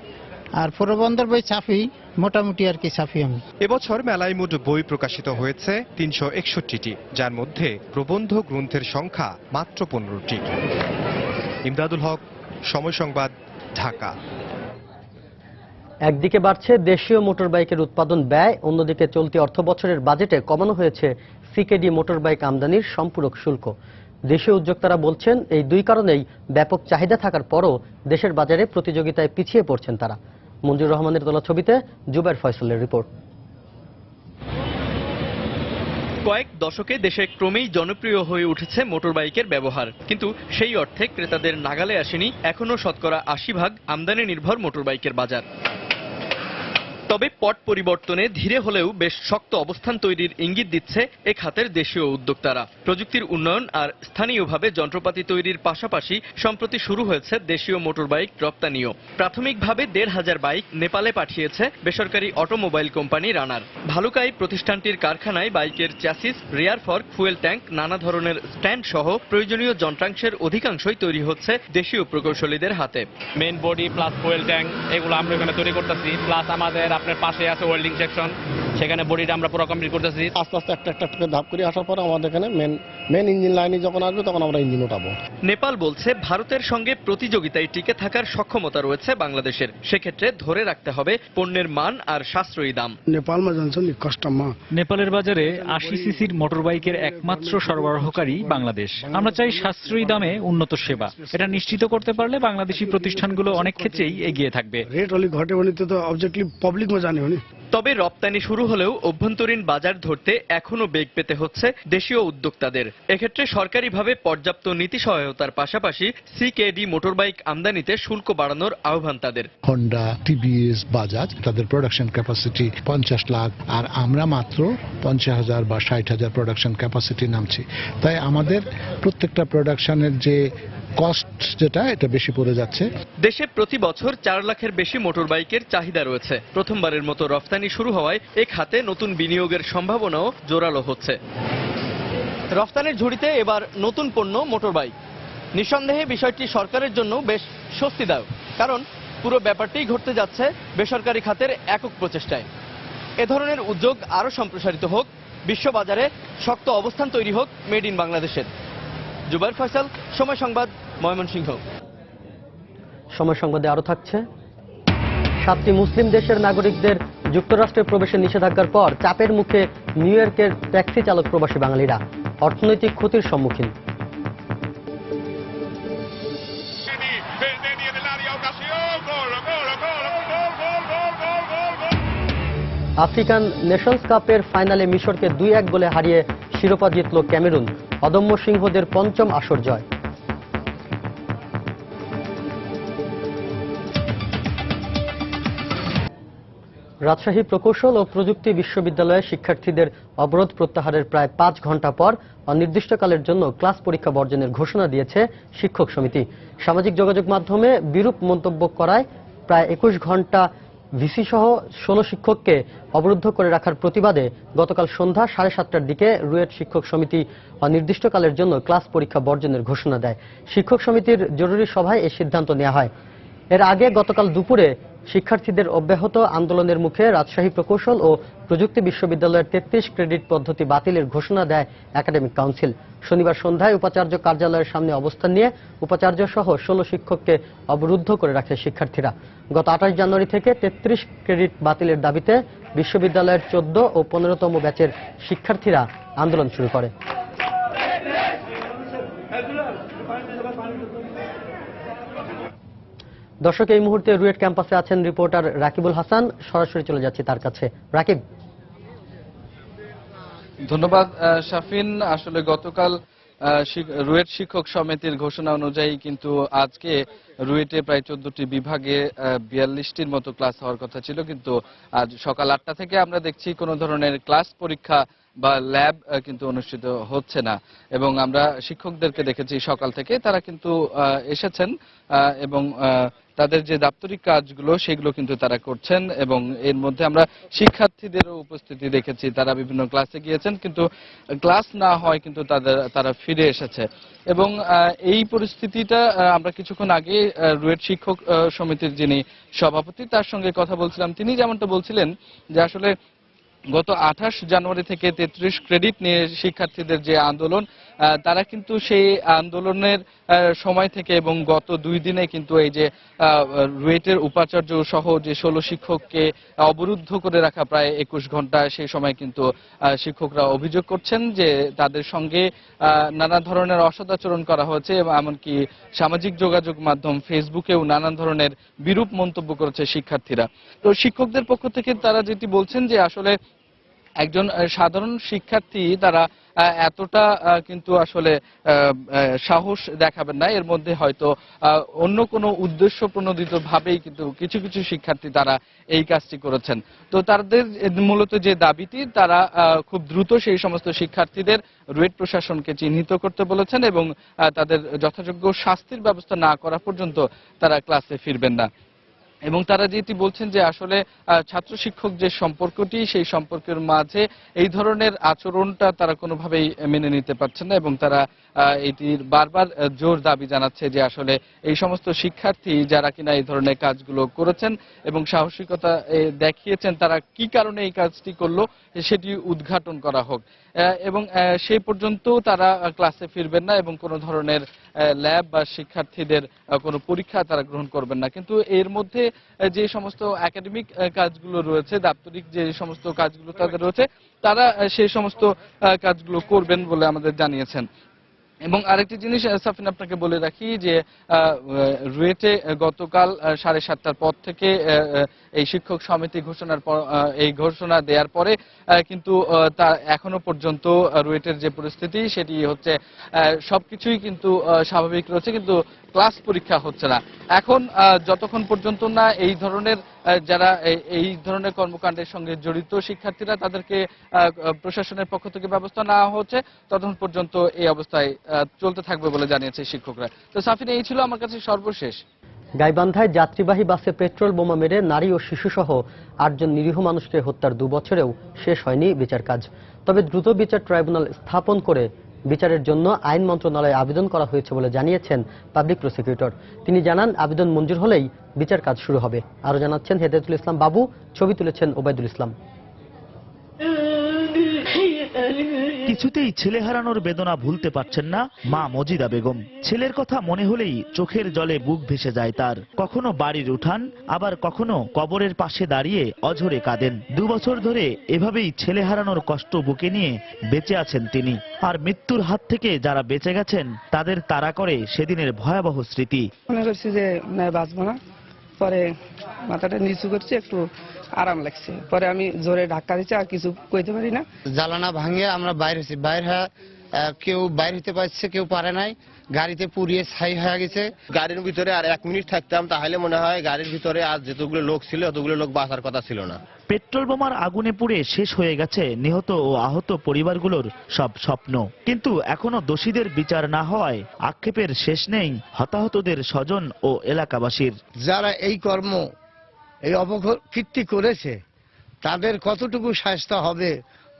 আর প্রবন্ধের বই ছাপি মোটামুটি আর কি ছাপি আমি। এবছর মেলায় মোট বই প্রকাশিত হয়েছে 361টি, যার মধ্যে প্রবন্ধ গ্রন্থের সংখ্যা মাত্র 15টি। ইমদাদুল হক, সময় সংবাদ, ঢাকা। একদিকে বাড়ছে দেশীয় মোটরবাইকের উৎপাদন ব্যয়, অন্যদিকে চলতি অর্থবছরের বাজেটে কমানো হয়েছে সিকেডি মোটরবাইক আমদানির সম্পূরক শুল্ক। দেশীয় উদ্যোক্তারা বলছেন, এই দুই কারণেই ব্যাপক চাহিদা থাকার পরও দেশের বাজারে প্রতিযোগিতায় পিছিয়ে পড়ছেন তারা। মঞ্জুর রহমানের তোলা ছবিতে জুবাইর ফয়সলের রিপোর্ট। কয়েক দশকে দেশে ক্রমেই জনপ্রিয় হয়ে উঠেছে মোটরবাইকের ব্যবহার, কিন্তু সেই অর্থে ক্রেতাদের নাগালে আসেনি এখনো শতকরা 80% আমদানি নির্ভর মোটরবাইকের বাজার। তবে পট পরিবর্তনে ধীরে হলেও বেশ শক্ত অবস্থান তৈরির ইঙ্গিত দিচ্ছে এ খাতের দেশীয় উদ্যোক্তারা। প্রযুক্তির উন্নয়ন আর স্থানীয়ভাবে যন্ত্রপাতি তৈরির পাশাপাশি সম্প্রতি শুরু হয়েছে দেশীয় মোটরবাইক রপ্তানিও। প্রাথমিকভাবে 1,500 বাইক নেপালে পাঠিয়েছে বেসরকারি অটোমোবাইল কোম্পানি রানার। ভালুকায় প্রতিষ্ঠানটির কারখানায় বাইকের চ্যাসিস, রিয়ার ফর্ক, ফুয়েল ট্যাঙ্ক, নানা ধরনের স্ট্যান্ড সহ প্রয়োজনীয় যন্ত্রাংশের অধিকাংশই তৈরি হচ্ছে দেশীয় প্রকৌশলীদের হাতে। Main body plus fuel tank এগুলো আমরা এখানে তৈরি করতেছি, প্লাস আমাদের আপনার পাশে আছে ওয়েল্ডিং সেকশন, সেখানে বডিটা আমরা পুরো কমপ্লিট করতেছি। আস্তে আস্তে একটা ধাপ করে আসার পর আমাদের এখানে মেন ইঞ্জিন লাইনে যখন আসবে তখন আমরা ইঞ্জিন উঠাবো। নেপাল বলছে ভারতের সঙ্গে প্রতিযোগিতায় টিকে থাকার সক্ষমতা রয়েছে বাংলাদেশের। সেক্ষেত্রে ধরে রাখতে হবে পণ্যের মান আর সাশ্রয়ী দাম। নেপালের বাজারে 80 সিসির মোটরবাইকের একমাত্র সরবরাহকারী বাংলাদেশ। আমরা চাই সাশ্রয়ী দামে উন্নত সেবা। এটা নিশ্চিত করতে পারলে বাংলাদেশি প্রতিষ্ঠানগুলো অনেক ক্ষেত্রেই এগিয়ে থাকবে। তবে রপ্তানি শুরু হলেও অভ্যন্তরীণ বাজার ধরতে এখনো বেগ পেতে হচ্ছে দেশীয় উদ্যোক্তাদের। এক্ষেত্রে সরকারিভাবে পর্যাপ্ত নীতি সহায়তার পাশাপাশি সিকেডি মোটরবাইক আমদানিতে শুল্ক বাড়ানোর আহ্বান তাদের। হন্ডা, টিভিএস, বাজাজ তাদের প্রোডাকশন ক্যাপাসিটি 50 লাখ, আর আমরা মাত্র 50,000 বা 60,000 প্রোডাকশন ক্যাপাসিটি নামছি। তাই আমাদের প্রত্যেকটা প্রোডাকশনের যে কস্ট যেটা এটা বেশি পড়ে যাচ্ছে। দেশে প্রতি বছর 4 লাখের বেশি মোটরবাইকের চাহিদা রয়েছে। প্রথমবারের মতো রফতানি শুরু হওয়ায় এ খাতে নতুন বিনিয়োগের সম্ভাবনাও জোরালো হচ্ছে। রফতানির ঝুড়িতে এবার নতুন পণ্য মোটরবাইক। নিঃসন্দেহে বিষয়টি সরকারের জন্য বেশ স্বস্তিদায়ক, কারণ পুরো ব্যাপারটি ঘটতে যাচ্ছে বেসরকারি খাতের একক প্রচেষ্টায়। এ ধরনের উদ্যোগ আরও সম্প্রসারিত হোক, বিশ্ববাজারে শক্ত অবস্থান তৈরি হোক মেড ইন বাংলাদেশের। জুবাইর ফয়সাল, সময় সংবাদ, ময়মনসিংহ। সময় সংবাদে আরো থাকছে, 7টি মুসলিম দেশের নাগরিকদের যুক্তরাষ্ট্রে প্রবেশের নিষেধাজ্ঞার পর চাপের মুখে নিউ ইয়র্কের ট্যাক্সি চালক প্রবাসী বাঙালিরা অর্থনৈতিক ক্ষতির সম্মুখীন। আফ্রিকান নেশনস কাপের ফাইনালে মিশরকে 2-1 গোলে হারিয়ে শিরোপা জিতল ক্যামেরুন। অদম্য সিংহদের 5ম আসর জয়। রাজশাহী প্রকৌশল ও প্রযুক্তি বিশ্ববিদ্যালয়ে শিক্ষার্থীদের অবরোধ প্রত্যাহারের প্রায় 5 ঘন্টা পর অনির্দিষ্টকালের জন্য ক্লাস পরীক্ষা বর্জনের ঘোষণা দিয়েছে শিক্ষক সমিতি। সামাজিক যোগাযোগ মাধ্যমে বিরূপ মন্তব্য করায় প্রায় 21 ঘন্টা ভিসি সহ 16 শিক্ষককে অবরুদ্ধ করে রাখার প্রতিবাদে গতকাল সন্ধ্যা 7:30টার দিকে রুয়েট শিক্ষক সমিতি অনির্দিষ্টকালের জন্য ক্লাস পরীক্ষা বর্জনের ঘোষণা দেয়। শিক্ষক সমিতির জরুরি সভায় এই সিদ্ধান্ত নেওয়া হয়। এর আগে গতকাল দুপুরে শিক্ষার্থীদের অব্যাহত আন্দোলনের মুখে রাজশাহী প্রকৌশল ও প্রযুক্তি বিশ্ববিদ্যালয়ের 33 ক্রেডিট পদ্ধতি বাতিলের ঘোষণা দেয় একাডেমিক কাউন্সিল। শনিবার সন্ধ্যায় উপাচার্য কার্যালয়ের সামনে অবস্থান নিয়ে উপাচার্য সহ 16 শিক্ষককে অবরুদ্ধ করে রাখে শিক্ষার্থীরা। গত 28 জানুয়ারি থেকে 33 ক্রেডিট বাতিলের দাবিতে বিশ্ববিদ্যালয়ের 14 ও 15তম ব্যাচের শিক্ষার্থীরা আন্দোলন শুরু করে। দর্শক, এই মুহূর্তে রুয়েট ক্যাম্পাসে আছেন রিপোর্টার রাকিবুল হাসান। সরাসরি চলে যাচ্ছি তার কাছে। রাকিব। ধন্যবাদ শাফিন। আসলে গতকাল রুয়েট শিক্ষক সমিতির ঘোষণা অনুযায়ী কিন্তু আজকে রুয়েটে প্রায় 14টি বিভাগে 42টির মতো ক্লাস হওয়ার কথা ছিল, কিন্তু আজ সকাল 8টা থেকে আমরা দেখছি কোনো ধরনের ক্লাস পরীক্ষা বা ল্যাব কিন্তু অনুষ্ঠিত হচ্ছে না। এবং আমরা শিক্ষকদেরকে দেখেছি সকাল থেকে তারা কিন্তু এসেছেন এবং তাদের যে দাপ্তরিক কাজগুলো সেগুলো কিন্তু তারা করছেন। এবং এর মধ্যে আমরা শিক্ষার্থীদেরও উপস্থিতি দেখেছি, তারা বিভিন্ন ক্লাসে গিয়েছেন, কিন্তু ক্লাস না হয় কিন্তু তারা ফিরে এসেছে। এবং এই পরিস্থিতিটা আমরা কিছুক্ষণ আগে রুয়েট শিক্ষক সমিতির যিনি সভাপতি তার সঙ্গে কথা বলছিলাম। তিনি যেমনটা বলছিলেন যে আসলে গত 28 জানুয়ারি থেকে 33 ক্রেডিট নিয়ে শিক্ষার্থীদের যে আন্দোলন, তারা কিন্তু সেই আন্দোলনের সময় থেকে এবং গত 2 দিনে কিন্তু এই যে রুয়েটের উপাচার্য সহ যে 16 শিক্ষককে অবরুদ্ধ করে রাখা প্রায় 21 ঘন্টা, সেই সময় কিন্তু শিক্ষকরা অভিযোগ করছেন যে তাদের সঙ্গে নানা ধরনের অসদাচরণ করা হয়েছে। এমনকি সামাজিক যোগাযোগ মাধ্যম ফেসবুকেও নানান ধরনের বিরূপ মন্তব্য করেছে শিক্ষার্থীরা। তো শিক্ষকদের পক্ষ থেকে তারা যেটি বলছেন যে আসলে একজন সাধারণ শিক্ষার্থী তারা এতটা কিন্তু আসলে সাহস দেখাবেন না। এর মধ্যে হয়তো অন্য কোনো উদ্দেশ্য প্রণোদিত ভাবেই কিন্তু কিছু কিছু শিক্ষার্থী তারা এই কাজটি করেছেন। তো তাদের মূলত যে দাবিটি, তারা খুব দ্রুত সেই সমস্ত শিক্ষার্থীদের রুয়েট প্রশাসনকে চিহ্নিত করতে বলেছেন এবং তাদের যথাযোগ্য শাস্তির ব্যবস্থা না করা পর্যন্ত তারা ক্লাসে ফিরবেন না। এবং তারা যেটি বলছেন যে আসলে ছাত্র শিক্ষক যে সম্পর্কটি, সেই সম্পর্কের মাঝে এই ধরনের আচরণটা তারা কোনোভাবেই মেনে নিতে পারছেন না এবং তারা এটির বারবার জোর দাবি জানাচ্ছে যে আসলে এই সমস্ত শিক্ষার্থী যারা কিনা এই ধরনের কাজগুলো করেছেন এবং সাহসিকতা দেখিয়েছেন, তারা কি কারণে এই কাজটি করলো সেটি উদ্ঘাটন করা হোক এবং সেই পর্যন্ত তারা ক্লাসে ফিরবেন না এবং কোনো ধরনের ল্যাব বা শিক্ষার্থীদের কোনো পরীক্ষা তারা গ্রহণ করবেন না। কিন্তু এর মধ্যে যে সমস্ত একাডেমিক কাজগুলো রয়েছে, দাপ্তরিক যে সমস্ত কাজগুলো তাদের রয়েছে, তারা সেই সমস্ত কাজগুলো করবেন বলে আমাদের জানিয়েছেন। এবং আরেকটি জিনিস সাফিন আপনাকে বলে রাখি যে রুয়েটে গতকাল 7:30টার পর থেকে এই শিক্ষক সমিতি এই ঘোষণা দেওয়ার পরে কিন্তু তা এখনো পর্যন্ত রুয়েটের যে পরিস্থিতি সেটি হচ্ছে সবকিছুই কিন্তু স্বাভাবিক রয়েছে, কিন্তু ক্লাস পরীক্ষা হচ্ছে না। এখন যতক্ষণ পর্যন্ত না এই ধরনের যারা এই ধরনের কর্মকাণ্ডের সঙ্গে জড়িত শিক্ষার্থীরা তাদেরকে প্রশাসনের পক্ষ থেকে ব্যবস্থা নেওয়া হচ্ছে, ততক্ষণ পর্যন্ত এই অবস্থায় চলতে থাকবে বলে জানিয়েছে শিক্ষকরা। তো সাফিন, এই ছিল আমার কাছে সর্বশেষ। গাইবান্ধায় যাত্রীবাহী বাসে পেট্রোল বোমা মেরে নারী ও শিশুসহ 8 জন নিরীহ মানুষকে হত্যার 2 বছরেও শেষ হয়নি বিচার কাজ। তবে দ্রুত বিচার ট্রাইব্যুনাল স্থাপন করে বিচারের জন্য আইন মন্ত্রণালয়ে আবেদন করা হয়েছে বলে জানিয়েছেন পাবলিক প্রসিকিউটর। তিনি জানান, আবেদন মঞ্জুর হলেই বিচার কাজ শুরু হবে। আরো জানাচ্ছেন হেদায়েতুল ইসলাম বাবু, ছবি তুলেছেন ওবায়দুল ইসলাম। কিছুতেই ছেলে হারানোর বেদনা ভুলতে পারছেন না মা মজিদা বেগম। ছেলের কথা মনে হলেই চোখের জলে বুক ভেসে যায় তার। কখনো বাড়ির উঠান, আবার কখনো কবরের পাশে দাঁড়িয়ে অঝরে কাঁদেন। 2 বছর ধরে এভাবেই ছেলে হারানোর কষ্ট বুকে নিয়ে বেঁচে আছেন তিনি। আর মৃত্যুর হাত থেকে যারা বেঁচে গেছেন তাদের তাড়া করে সেদিনের ভয়াবহ স্মৃতি। মনে করছি যে বাঁচবো না, পরে মাথাটা নিচু করছি, একটু আরাম লাগছে, পরে আমি জোরে ধাক্কা দিচ্ছি, আর কিছু কইতে পারি না। জ্বালানা ভাঙিয়ে আমরা বাইরে হয়েছি, বাইরে কেউ বাইরে হতে পারছে, কেউ পারে নাই। গাড়িতে পুড়িয়ে ছাই হয়ে গেছে। গাড়ির ভিতরে আর 1 মিনিট থাকতাম, তাহলে মনে হয় গাড়ির ভিতরে আর যতগুলো লোক ছিল অতগুলো লোক বাঁচার কথা ছিল না। পেট্রোল বোমার আগুনে পুড়ে শেষ হয়ে গেছে নিহত ও আহত পরিবারগুলোর সব স্বপ্ন। কিন্তু এখনো দোষীদের বিচার না হওয়ায় আক্ষেপের শেষ নেই হতাহতদের স্বজন ও এলাকাবাসীর। যারা এই কর্ম, এই অপকীর্তি করেছে তাদের কতটুকু শাস্তি হবে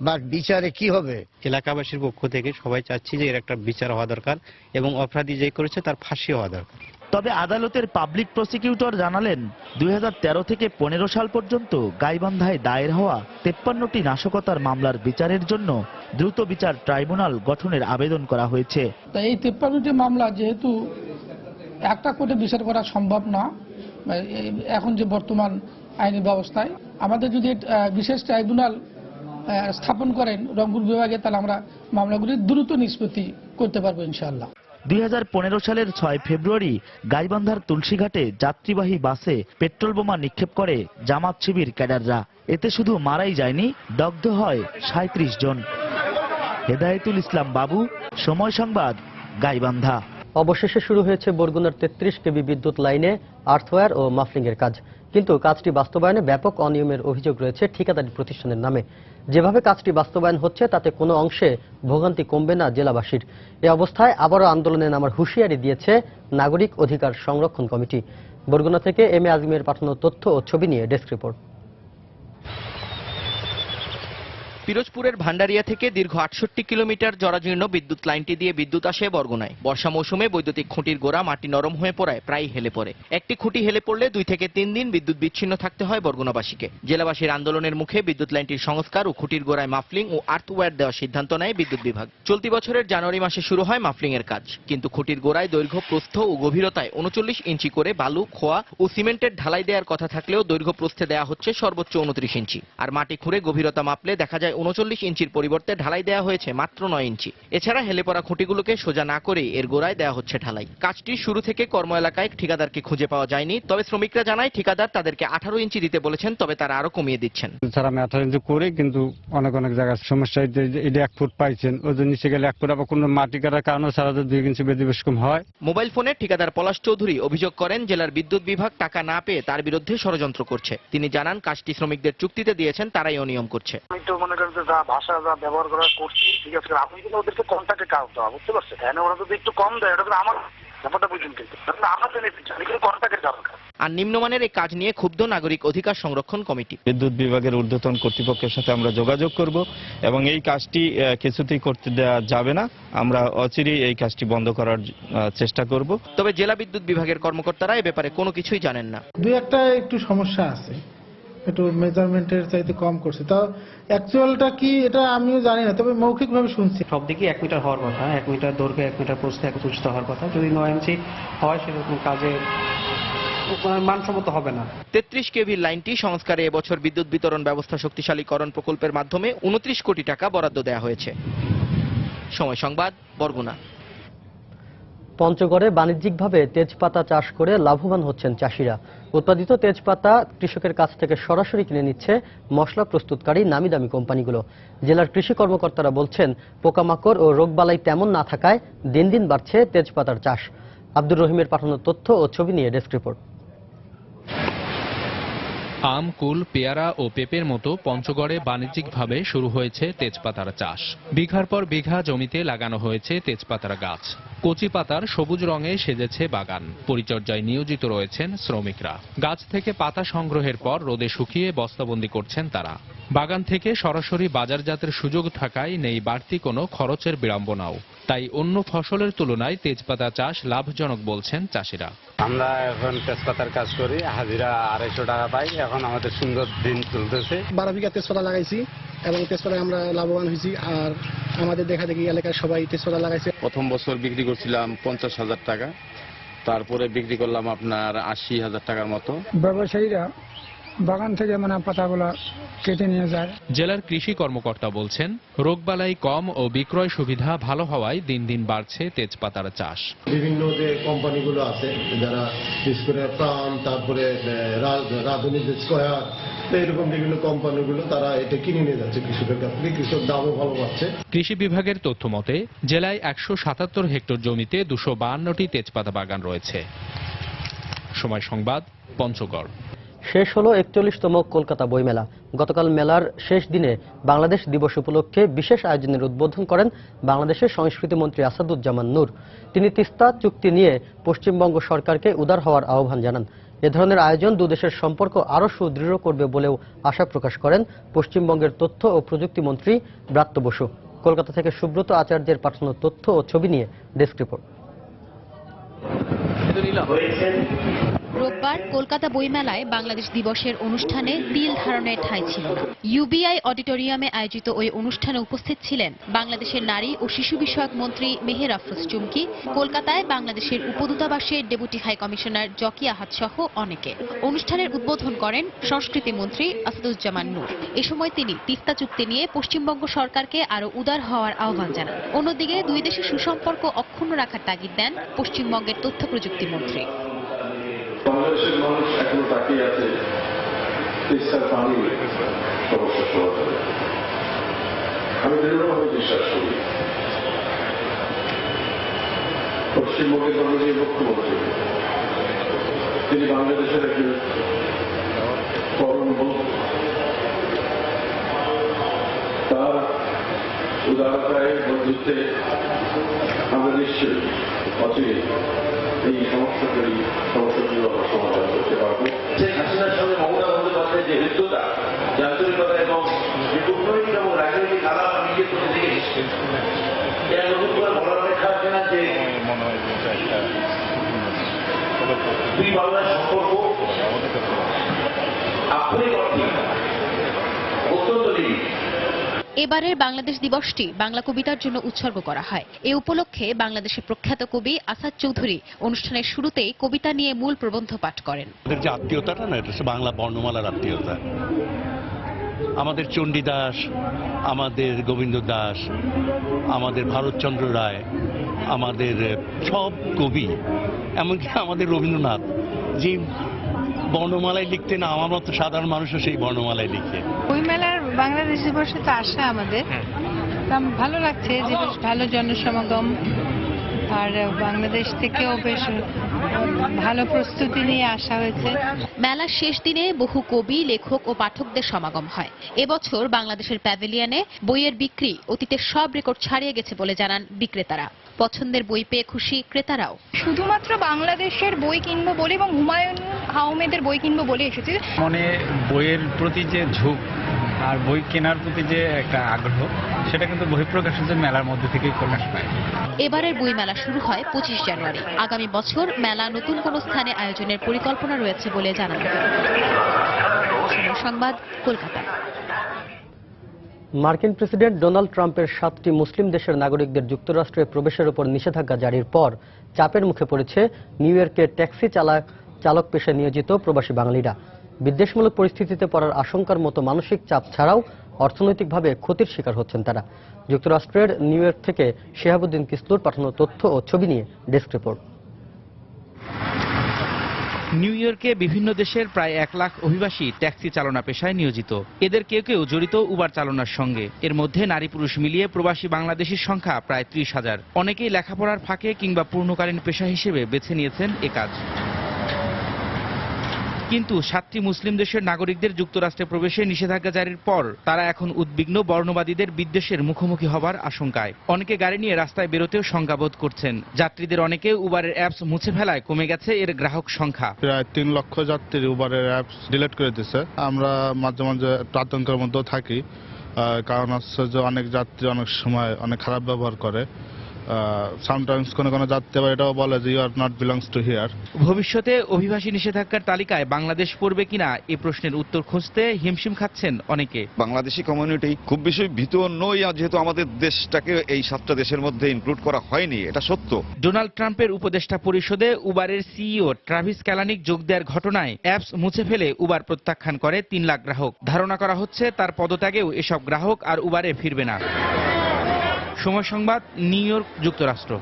বা বিচারে কি হবে? এলাকাবাসীর পক্ষ থেকে সবাই চাচ্ছি যে এর একটা বিচার হওয়া দরকার এবং অপরাধী যে করেছে তার ফাঁসি হওয়া দরকার। তবে আদালতের পাবলিক প্রসিকিউটর জানালেন, 2013 থেকে 15 সাল পর্যন্ত গাইবান্ধায় দায়ের হওয়া 53টি নাশকতার মামলার বিচারের জন্য দ্রুত বিচার ট্রাইব্যুনাল গঠনের আবেদন করা হয়েছে। এই 53টি মামলা যেহেতু একটা কোর্টে বিচার করা সম্ভব না এখন যে বর্তমান আইনি ব্যবস্থায়, আমাদের যদি বিশেষ ট্রাইব্যুনাল স্থাপন করেন রংপুর বিভাগে, তাহলে আমরা মামলাগুলি দ্রুত নিষ্পত্তি করতে পারবো ইনশাআল্লাহ। 2015 সালের 6 ফেব্রুয়ারি গাইবান্ধার তুলসীঘাটে যাত্রীবাহী বাসে পেট্রোল বোমা নিক্ষেপ করে জামাত শিবির ক্যাডাররা। এতে শুধু মারাই যায়নি, দগ্ধ হয় 37 জন। হেদায়েতুল ইসলাম বাবু, সময় সংবাদ, গাইবান্ধা। অবশেষে শুরু হয়েছে বরগুনার 33 কেবি বিদ্যুৎ লাইনে আর্থওয়্যার ও মাফলিং এর কাজ। কিন্তু কাজটি বাস্তবায়নে ব্যাপক অনিয়মের অভিযোগ রয়েছে ঠিকাদারি প্রতিষ্ঠানের নামে। যেভাবে কাজটি বাস্তবায়ন হচ্ছে তাতে কোনো অংশে ভোগান্তি কমবে না জেলাবাসীর। এ অবস্থায় আবারও আন্দোলনে নামার হুঁশিয়ারি দিয়েছে নাগরিক অধিকার সংরক্ষণ কমিটি। বরগুনা থেকে এম এ আজিমের পাঠানো তথ্য ও ছবি নিয়ে ডেস্ক রিপোর্ট। পিরোজপুরের ভান্ডারিয়া থেকে দীর্ঘ 68 কিলোমিটার জরাজীর্ণ বিদ্যুৎ লাইনটি দিয়ে বিদ্যুৎ আসে বরগুনায়। বর্ষা মৌসুমে বৈদ্যুতিক খুঁটির গোড়া মাটি নরম হয়ে পড়ায় প্রায় হেলে পড়ে। একটি খুঁটি হেলে পড়লে 2 থেকে 3 দিন বিদ্যুৎ বিচ্ছিন্ন থাকতে হয় বরগুনাবাসীকে। জেলাবাসীর আন্দোলনের মুখে বিদ্যুৎ লাইনটির সংস্কার ও খুঁটির গোড়ায় মাফলিং ও আর্থওয়্যার দেওয়ার সিদ্ধান্ত নেয় বিদ্যুৎ বিভাগ। চলতি বছরের জানুয়ারি মাসে শুরু হয় মাফলিং এর কাজ। কিন্তু খুঁটির গোড়ায় দৈর্ঘ্য, প্রস্থ ও গভীরতায় 39 ইঞ্চি করে বালু, খোয়া ও সিমেন্টের ঢালাই দেওয়ার কথা থাকলেও দৈর্ঘ্য প্রস্থে দেওয়া হচ্ছে সর্বোচ্চ 29 ইঞ্চি। আর মাটি খুঁড়ে গভীরতা মাপলে দেখা যায় 39 ইঞ্চির পরিবর্তে ঢালাই দেওয়া হয়েছে মাত্র 9 ইঞ্চি। এছাড়া হেলে পড়া খুঁটিগুলোকে সোজা না করে এর গোড়ায় দেওয়া হচ্ছে ঢালাই। কাজটি শুরু থেকে কর্ম এলাকায় ঠিকাদারকে খুঁজে পাওয়া যায়নি, তবে শ্রমিকরা জানায় ঠিকাদার তাদেরকে 18 ইঞ্চি দিতে বলেছেন, তবে তারা আরো কমিয়ে দিচ্ছেন। স্যার আমি 18 ইঞ্চি করি, কিন্তু অনেক জায়গায় সমস্যা, এটা 1 ফুট পাইছেন, ওই জন্য নিচে গেলে 1 ফুট, আবার কোনো মাটি কাটার কারণে সারা 2 ইঞ্চি বেশি বেশি কম হয়। মোবাইল ফোনে ঠিকাদার পলাশ চৌধুরী অভিযোগ করেন জেলার বিদ্যুৎ বিভাগ টাকা না পেয়ে তার বিরুদ্ধে ষড়যন্ত্র করছে। তিনি জানান কাজটি শ্রমিকদের চুক্তিতে দিয়েছেন, তারাই অনিয়ম করছে। আমি তো মনে করেন যে যা ভাষা যা ব্যবহার করা করছি, ঠিক আছে, আপনি কিন্তু ওদেরকে কন্ট্রাক্টে কাজ দেওয়া, বুঝতে পারছেন? হ্যাঁ, ওরা যদি একটু কম দেয়, এটা কিন্তু আমার ব্যাপারটা বুঝুন, কিন্তু আমার বেনিফিট, আমি কিন্তু কন্ট্রাক্টে যাবো। আর নিম্নমানের এই কাজ নিয়ে ক্ষুব্ধ নাগরিক অধিকার সংরক্ষণ কমিটি। বিদ্যুৎ বিভাগের ঊর্ধ্বতন কর্তৃপক্ষের সাথে আমরা যোগাযোগ করব এবং এই কাজটি কিছুতেই করতে দেওয়া যাবে না। আমরা অচিরেই এই কাজটি বন্ধ করার চেষ্টা করব। তবে জেলা বিদ্যুৎ বিভাগের কর্মকর্তারা এ ব্যাপারে কোনো কিছুই জানেন না। দুই একটা একটু সমস্যা আছে, একটু মেজারমেন্টের চাইতে কম করছে, তা অ্যাকচুয়ালটা কি এটা আমিও জানি না, তবে মৌখিকভাবে শুনছি। সব দিকে 1 মিটার হওয়ার কথা, 1 মিটার দৈর্ঘ্য, 1 মিটার প্রস্থে, 1 উচ্চতা হওয়ার কথা। যদি 9 ইঞ্চি হয় সেরকম কাজে মানসম্মত হবে না। 33 কেভির লাইনটি সংস্কারে এবছর বিদ্যুৎ বিতরণ ব্যবস্থা শক্তিশালীকরণ প্রকল্পের মাধ্যমে 29 কোটি টাকা বরাদ্দ দেওয়া হয়েছে। সময় সংবাদ, বরগুনা। পঞ্চগড়ে বাণিজ্যিকভাবে তেজপাতা চাষ করে লাভবান হচ্ছেন চাষিরা। উৎপাদিত তেজপাতা কৃষকের কাছ থেকে সরাসরি কিনে নিচ্ছে মশলা প্রস্তুতকারী নামি দামি কোম্পানিগুলো। জেলার কৃষি কর্মকর্তারা বলছেন, পোকামাকড় ও রোগবালাই তেমন না থাকায় দিন দিন বাড়ছে তেজপাতার চাষ। আব্দুর রহিমের পাঠানো তথ্য ও ছবি নিয়ে ডেস্ক রিপোর্ট। আম, কুল, পেয়ারা ও পেঁপের মতো পঞ্চগড়ে বাণিজ্যিকভাবে শুরু হয়েছে তেজপাতার চাষ। বিঘার পর বিঘা জমিতে লাগানো হয়েছে তেজপাতার গাছ। কচি পাতার সবুজ রঙে সেজেছে বাগান। পরিচর্যায় নিয়োজিত রয়েছেন শ্রমিকরা। গাছ থেকে পাতা সংগ্রহের পর রোদে শুকিয়ে বস্তাবন্দি করছেন তারা। বাগান থেকে সরাসরি বাজারজাতের সুযোগ থাকায় নেই বাড়তি কোনো খরচের বিড়ম্বনাও। তাই অন্য ফসলের তুলনায় তেজপাতা চাষ লাভজনক বলছেন চাষিরা। আমরা এখন তেজপাতার কাজ করি, হাজিরা 250 টাকা পাই। এখন আমাদের সুন্দর দিন চলতেছে। 12 বিঘা তেজপাতা লাগাইছি এবং তেজপাতায় আমরা লাভবান হয়েছি। আর আমাদের দেখা দেখি এলাকার সবাই তেজপাতা লাগাইছে। প্রথম বছর বিক্রি করছিলাম 50,000 টাকা, তারপরে বিক্রি করলাম আপনার 80,000 টাকার মতো। ব্যবসায়ীরা বাগান থেকে পাতাগুলা কেটে নিয়ে যায়। জেলার কৃষি কর্মকর্তা বলছেন, রোগবালাই কম ও বিক্রয় সুবিধা ভালো হওয়ায় দিন দিন বাড়ছে তেজপাতার চাষ। বিভিন্ন যে কোম্পানিগুলো আছে যারা বিশেষ করে প্রাণ, তারপরে রাধুনী যে স্কয়ার, এরকম বিভিন্ন কোম্পানিগুলো তারা এটা কিনে নিয়ে যাচ্ছে কৃষকের কাছ থেকে। কৃষক দামও ভালো পাচ্ছে। কৃষি বিভাগের তথ্য মতে জেলায় 177 হেক্টর জমিতে 252টি তেজপাতা বাগান রয়েছে। সময় সংবাদ, পঞ্চগড়। শেষ হলো 41তম কলকাতা বইমেলা। গতকাল মেলার শেষ দিনে বাংলাদেশ দিবস উপলক্ষে বিশেষ আয়োজনের উদ্বোধন করেন বাংলাদেশের সংস্কৃতি মন্ত্রী আসাদুজ্জামান নূর। তিনি তিস্তা চুক্তি নিয়ে পশ্চিমবঙ্গ সরকারকে উদার হওয়ার আহ্বান জানান। এ ধরনের আয়োজন দুদেশের সম্পর্ক আরও সুদৃঢ় করবে বলেও আশা প্রকাশ করেন পশ্চিমবঙ্গের তথ্য ও প্রযুক্তি মন্ত্রী ব্রাত্য বসু। কলকাতা থেকে সুব্রত আচার্যের পাঠানো তথ্য ও ছবি নিয়ে ডেস্ক রিপোর্ট। রোববার কলকাতা বইমেলায় বাংলাদেশ দিবসের অনুষ্ঠানে তিল ধারণের ঠাঁই ছিল না। ইউবিআই অডিটোরিয়ামে আয়োজিত ওই অনুষ্ঠানে উপস্থিত ছিলেন বাংলাদেশের নারী ও শিশু বিষয়ক মন্ত্রী মেহের আফরোজ চুমকি, কলকাতায় বাংলাদেশের উপদূতাবাসের ডেপুটি হাই কমিশনার জকি আহাদ সহ অনেকে। অনুষ্ঠানের উদ্বোধন করেন সংস্কৃতি মন্ত্রী আসাদুজ্জামান নূর। এ সময় তিনি তিস্তা চুক্তি নিয়ে পশ্চিমবঙ্গ সরকারকে আরও উদার হওয়ার আহ্বান জানান। অন্যদিকে দুই দেশের সুসম্পর্ক অক্ষুণ্ণ রাখার তাগিদ দেন পশ্চিমবঙ্গের তথ্য প্রযুক্তি মন্ত্রী। বাংলাদেশের মানুষ এখনো তাকিয়ে আছে তিস্তার পানি সমস্যা সমাধানে। আমি দৃঢ়ভাবে বিশ্বাস করি পশ্চিমবঙ্গের মাননীয় মুখ্যমন্ত্রী, তিনি বাংলাদেশের একজন পরম বন্ধু। তার উদারতায়, বন্ধুত্বে আমরা নিশ্চয়ই অচিরে এই সমস্যাগুলি আমরা সমাধান করতে পারবো। শেখ হাসিনার সঙ্গে মমতা বন্দ্যোপাধ্যায়ের যে হৃদ্যতা, আন্তরিকতা এবং যে কূটনৈতিক এবং রাজনৈতিক আলাপ আমি নিজের প্রতি দেখে এসেছি, এটা নতুন করে বলার অপেক্ষা আছে না যে দুই বাংলার সম্পর্ক আক্ষরিক অর্থে অত্যন্ত নিবিড়। এবারের বাংলাদেশ দিবসটি বাংলা কবিতার জন্য উৎসর্গ করা হয়। এ উপলক্ষে বাংলাদেশের প্রখ্যাত কবি আসাদ চৌধুরী অনুষ্ঠানের শুরুতেই কবিতা নিয়ে মূল প্রবন্ধ পাঠ করেন। যে আত্মীয়তাটা না, এটা বাংলা বর্ণমালার আত্মীয়তা। আমাদের চণ্ডীদাস, আমাদের গোবিন্দ দাস, আমাদের ভারতচন্দ্র রায়, আমাদের সব কবি, এমনকি আমাদের রবীন্দ্রনাথ যে বর্ণমালায় লিখতেন, আমার মতো সাধারণ মানুষও সেই বর্ণমালায় লিখে। বইমেলার বাংলাদেশ দিবসে তো আসা আমাদের ভালো লাগছে যে বেশ ভালো জনসমাগম, আর বাংলাদেশ থেকেও বেশ ভালো প্রস্তুতি নিয়ে আসা হয়েছে। মেলার শেষ দিনে বহু কবি, লেখক ও পাঠকদের সমাগম হয়। এবছর বাংলাদেশের প্যাভিলিয়নে বইয়ের বিক্রি অতীতের সব রেকর্ড ছাড়িয়ে গেছে বলে জানান বিক্রেতারা। পছন্দের বই পেয়ে খুশি ক্রেতারাও। শুধুমাত্র বাংলাদেশের বই কিনবো বলে এবং হুমায়ুন আহমেদের বই কিনবো বলে এসেছি। মনে বইয়ের প্রতি যে ঝোঁক আর বই কেনার প্রতি যে একটা আগ্রহ, সেটা কিন্তু বহিঃপ্রকাশনের মেলার মধ্যে থেকেই প্রকাশ পায়। এবারের বই মেলা শুরু হয় 25 জানুয়ারি। আগামী বছর মেলা নতুন কোনো স্থানে আয়োজনের পরিকল্পনা রয়েছে বলে জানানো হয়। সংবাদ, কলকাতা। মার্কিন প্রেসিডেন্ট ডোনাল্ড ট্রাম্পের 7টি মুসলিম দেশের নাগরিকদের যুক্তরাষ্ট্রে প্রবেশের উপর নিষেধাজ্ঞা জারির পর চাপের মুখে পড়েছে নিউ ইয়র্কে ট্যাক্সি চালক পেশায় নিয়োজিত প্রবাসী বাঙালিরা। বিদ্বেষমূলক পরিস্থিতিতে পড়ার আশঙ্কার মতো মানসিক চাপ ছাড়াও অর্থনৈতিকভাবে ক্ষতির শিকার হচ্ছেন তারা। যুক্তরাষ্ট্রের নিউ ইয়র্ক থেকে শেহাবুদ্দিন কিসলুর পাঠানো তথ্য ও ছবি নিয়ে ডেস্ক রিপোর্ট। নিউ ইয়র্কে বিভিন্ন দেশের প্রায় 1 লাখ অভিবাসী ট্যাক্সি চালনা পেশায় নিয়োজিত। এদের কেউ কেউ জড়িত উবার চালনার সঙ্গে। এর মধ্যে নারী পুরুষ মিলিয়ে প্রবাসী বাংলাদেশির সংখ্যা প্রায় 30,000। অনেকেই লেখাপড়ার ফাঁকে কিংবা পূর্ণকালীন পেশা হিসেবে বেছে নিয়েছেন এ কাজ। কিন্তু 7টি মুসলিম দেশের নাগরিকদের যুক্তরাষ্ট্রে প্রবেশে নিষেধাজ্ঞা জারির পর তারা এখন উদ্বিগ্ন, বর্ণবাদীদের বিদ্বেষের মুখোমুখি হবার আশঙ্কায়। অনেকে গাড়ি নিয়ে রাস্তায় বেরোতেও শঙ্কাবোধ করছেন। যাত্রীদের অনেকে উবারের অ্যাপস মুছে ফেলায় কমে গেছে এর গ্রাহক সংখ্যা। প্রায় 3 লক্ষ যাত্রী উবারের অ্যাপস ডিলিট করে দিচ্ছে। আমরা মাঝে মাঝে আতঙ্কের মধ্যেও থাকি, কারণ হচ্ছে যে অনেক যাত্রী অনেক সময় অনেক খারাপ ব্যবহার করে। সামটাইমস কোনো যাত্রী আবার এটাও বলে যে you are not belongs to here. ভবিষ্যতে অভিবাসী নিষেধাজ্ঞার তালিকায় বাংলাদেশ পড়বে কিনা এ প্রশ্নের উত্তর খুঁজতে হিমশিম খাচ্ছেন অনেকে। বাংলাদেশি কমিউনিটি খুব বেশি ভীত নই, যেহেতু আমাদের দেশটাকে এই 7টা দেশের মধ্যে ইনক্লুড করা হয়নি, এটা সত্য। ডোনাল্ড ট্রাম্পের উপদেষ্টা পরিষদে উবারের সিইও ট্রাভিস ক্যালানিক যোগ দেওয়ার ঘটনায় অ্যাপস মুছে ফেলে উবার প্রত্যাখ্যান করে 3 লাখ গ্রাহক। ধারণা করা হচ্ছে তার পদত্যাগেও এসব গ্রাহক আর উবারে ফিরবে না। সময় সংবাদ, নিউ ইয়র্ক, যুক্তরাষ্ট্র।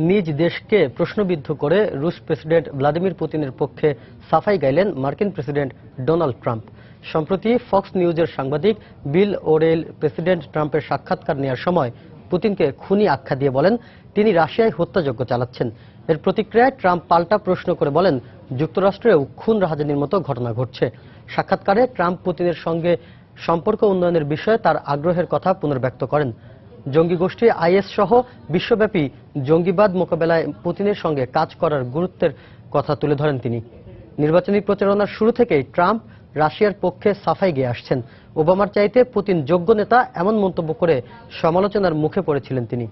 নিজ দেশকে প্রশ্নবিদ্ধ করে রুশ প্রেসিডেন্ট ভ্লাদিমির পুতিনের পক্ষে সাফাই গাইলেন মার্কিন প্রেসিডেন্ট ডোনাল্ড ট্রাম্প। সম্প্রতি ফক্স নিউজের সাংবাদিক বিল ওরেল প্রেসিডেন্ট ট্রাম্পের সাক্ষাৎকার নেওয়ার সময় পুতিনকে খুনি আখ্যা দিয়ে বলেন তিনি রাশিয়ায় হত্যাযজ্ঞ চালাচ্ছেন। এর প্রতিক্রিয়ায় ট্রাম্প পাল্টা প্রশ্ন করে বলেন যুক্তরাষ্ট্রেও খুন রাহাজানির মতো ঘটনা ঘটছে। সাক্ষাৎকারে ট্রাম্প পুতিনের সঙ্গে সম্পর্ক উন্নয়নের বিষয়ে তার আগ্রহের কথা পুনর্ব্যক্ত করেন। জঙ্গি গোষ্ঠী আইএস সহ বিশ্বব্যাপী জঙ্গিবাদ মোকাবেলায় পুতিনের সঙ্গে কাজ করার গুরুত্বের কথা তুলে ধরেন তিনি। নির্বাচনী প্রচারণার শুরু থেকেই ট্রাম্প রাশিয়ার পক্ষে সাফাই গেয়ে আসছেন। ওবামার চাইতে পুতিন যোগ্য নেতা এমন মন্তব্য করে সমালোচনার মুখে পড়েছিলেন তিনি।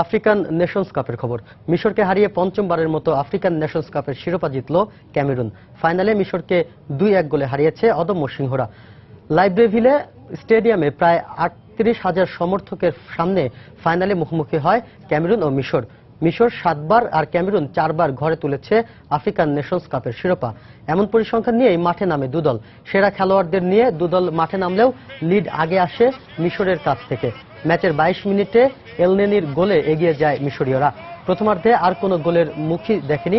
আফ্রিকান নেশনস কাপের খবর। মিশরকে হারিয়ে পঞ্চমবারের মতো আফ্রিকান নেশনস কাপের শিরোপা জিতল ক্যামেরুন। ফাইনালে মিশরকে 2-1 গোলে হারিয়েছে অদম্য সিংহরা। লাইব্রেভিলে স্টেডিয়ামে প্রায় 38,000 সমর্থকের সামনে ফাইনালে মুখোমুখি হয় ক্যামেরুন ও মিশর। মিশর 7 বার আর ক্যামেরুন 4 বার ঘরে তুলেছে আফ্রিকান নেশনস কাপের শিরোপা। এমন পরিসংখ্যান নিয়েই মাঠে নামে দুদল। সেরা খেলোয়াড়দের নিয়ে দুদল মাঠে নামলেও লিড আগে আসে মিশরের কাছ থেকে। ম্যাচের 22 মিনিটে এলনেনির গোলে এগিয়ে যায় মিশরীয়রা। প্রথমার্ধে আর কোনো গোলের মুখই দেখেনি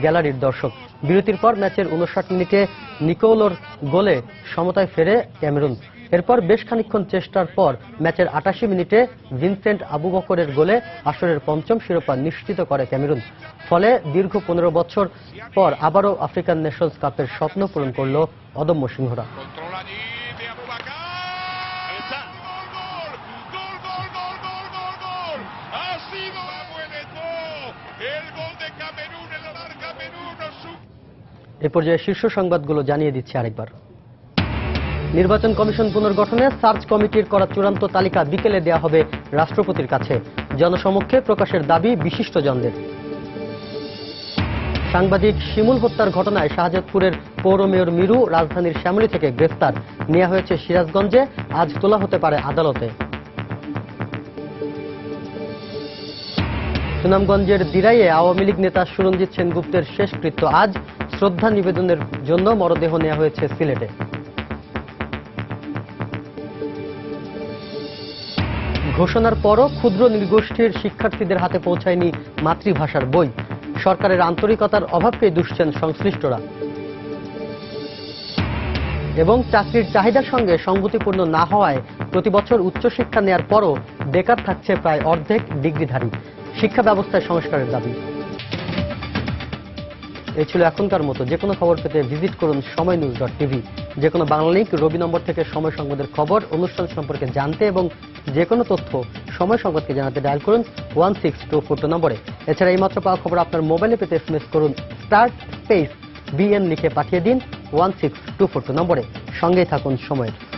গ্যালারির দর্শক। বিরতির পর ম্যাচের 59 মিনিটে নিকোলোর গোলে সমতায় ফেরে ক্যামেরুন। এরপর বেশ খানিকক্ষণ চেষ্টার পর ম্যাচের 88 মিনিটে ভিনসেন্ট আবু বকরের গোলে আসরের 5ম শিরোপা নিশ্চিত করে ক্যামেরুন। ফলে দীর্ঘ 15 বছর পর আবারও আফ্রিকান নেশনস কাপের স্বপ্ন পূরণ করল অদম্য সিংহরা। এ পর্যায়ে শীর্ষ সংবাদগুলো জানিয়ে দিচ্ছি আরেকবার। নির্বাচন কমিশন পুনর্গঠনে সার্চ কমিটির করা চূড়ান্ত তালিকা বিকেলে দেয়া হবে রাষ্ট্রপতির কাছে। জনসমক্ষে প্রকাশের দাবি বিশিষ্টজনদের। সাংবাদিক শিমুল হত্যার ঘটনায় শাহজাদপুরের পৌর মেয়র মিরু রাজধানীর শ্যামলী থেকে গ্রেফতার। নেওয়া হয়েছে সিরাজগঞ্জে, আজ তোলা হতে পারে আদালতে। সুনামগঞ্জের দিরাইয়ে আওয়ামী লীগ নেতা সুরঞ্জিত সেনগুপ্তের শেষকৃত্য আজ। শ্রদ্ধা নিবেদনের জন্য মরদেহ নেওয়া হয়েছে সিলেটে। ঘোষণার পরও ক্ষুদ্র নৃগোষ্ঠীর শিক্ষার্থীদের হাতে পৌঁছায়নি মাতৃভাষার বই। সরকারের আন্তরিকতার অভাবকেই দুষছেন সংশ্লিষ্টরা। এবং চাকরির চাহিদার সঙ্গে সঙ্গতিপূর্ণ না হওয়ায় প্রতিবছর উচ্চশিক্ষা নেয়ার পরও বেকার থাকছে প্রায় অর্ধেক ডিগ্রিধারী। শিক্ষা ব্যবস্থায় সংস্কারের দাবি। এই ছিল এখনকার মতো। যে কোনো খবর পেতে ভিজিট করুন সময়নিউজ.tv। যে কোনো বাংলা লিংক রবি নম্বর থেকে সময় সংবাদের খবর, অনুষ্ঠান সম্পর্কে জানতে এবং যে কোনো তথ্য সময় সংবাদকে জানাতে ডায়াল করুন 16242 নম্বরে। এছাড়া এইমাত্র পাওয়া খবর আপনার মোবাইলে পেতে SMS করুন *BN লিখে পাঠিয়ে দিন 16242 নম্বরে। সঙ্গেই থাকুন সময়ের।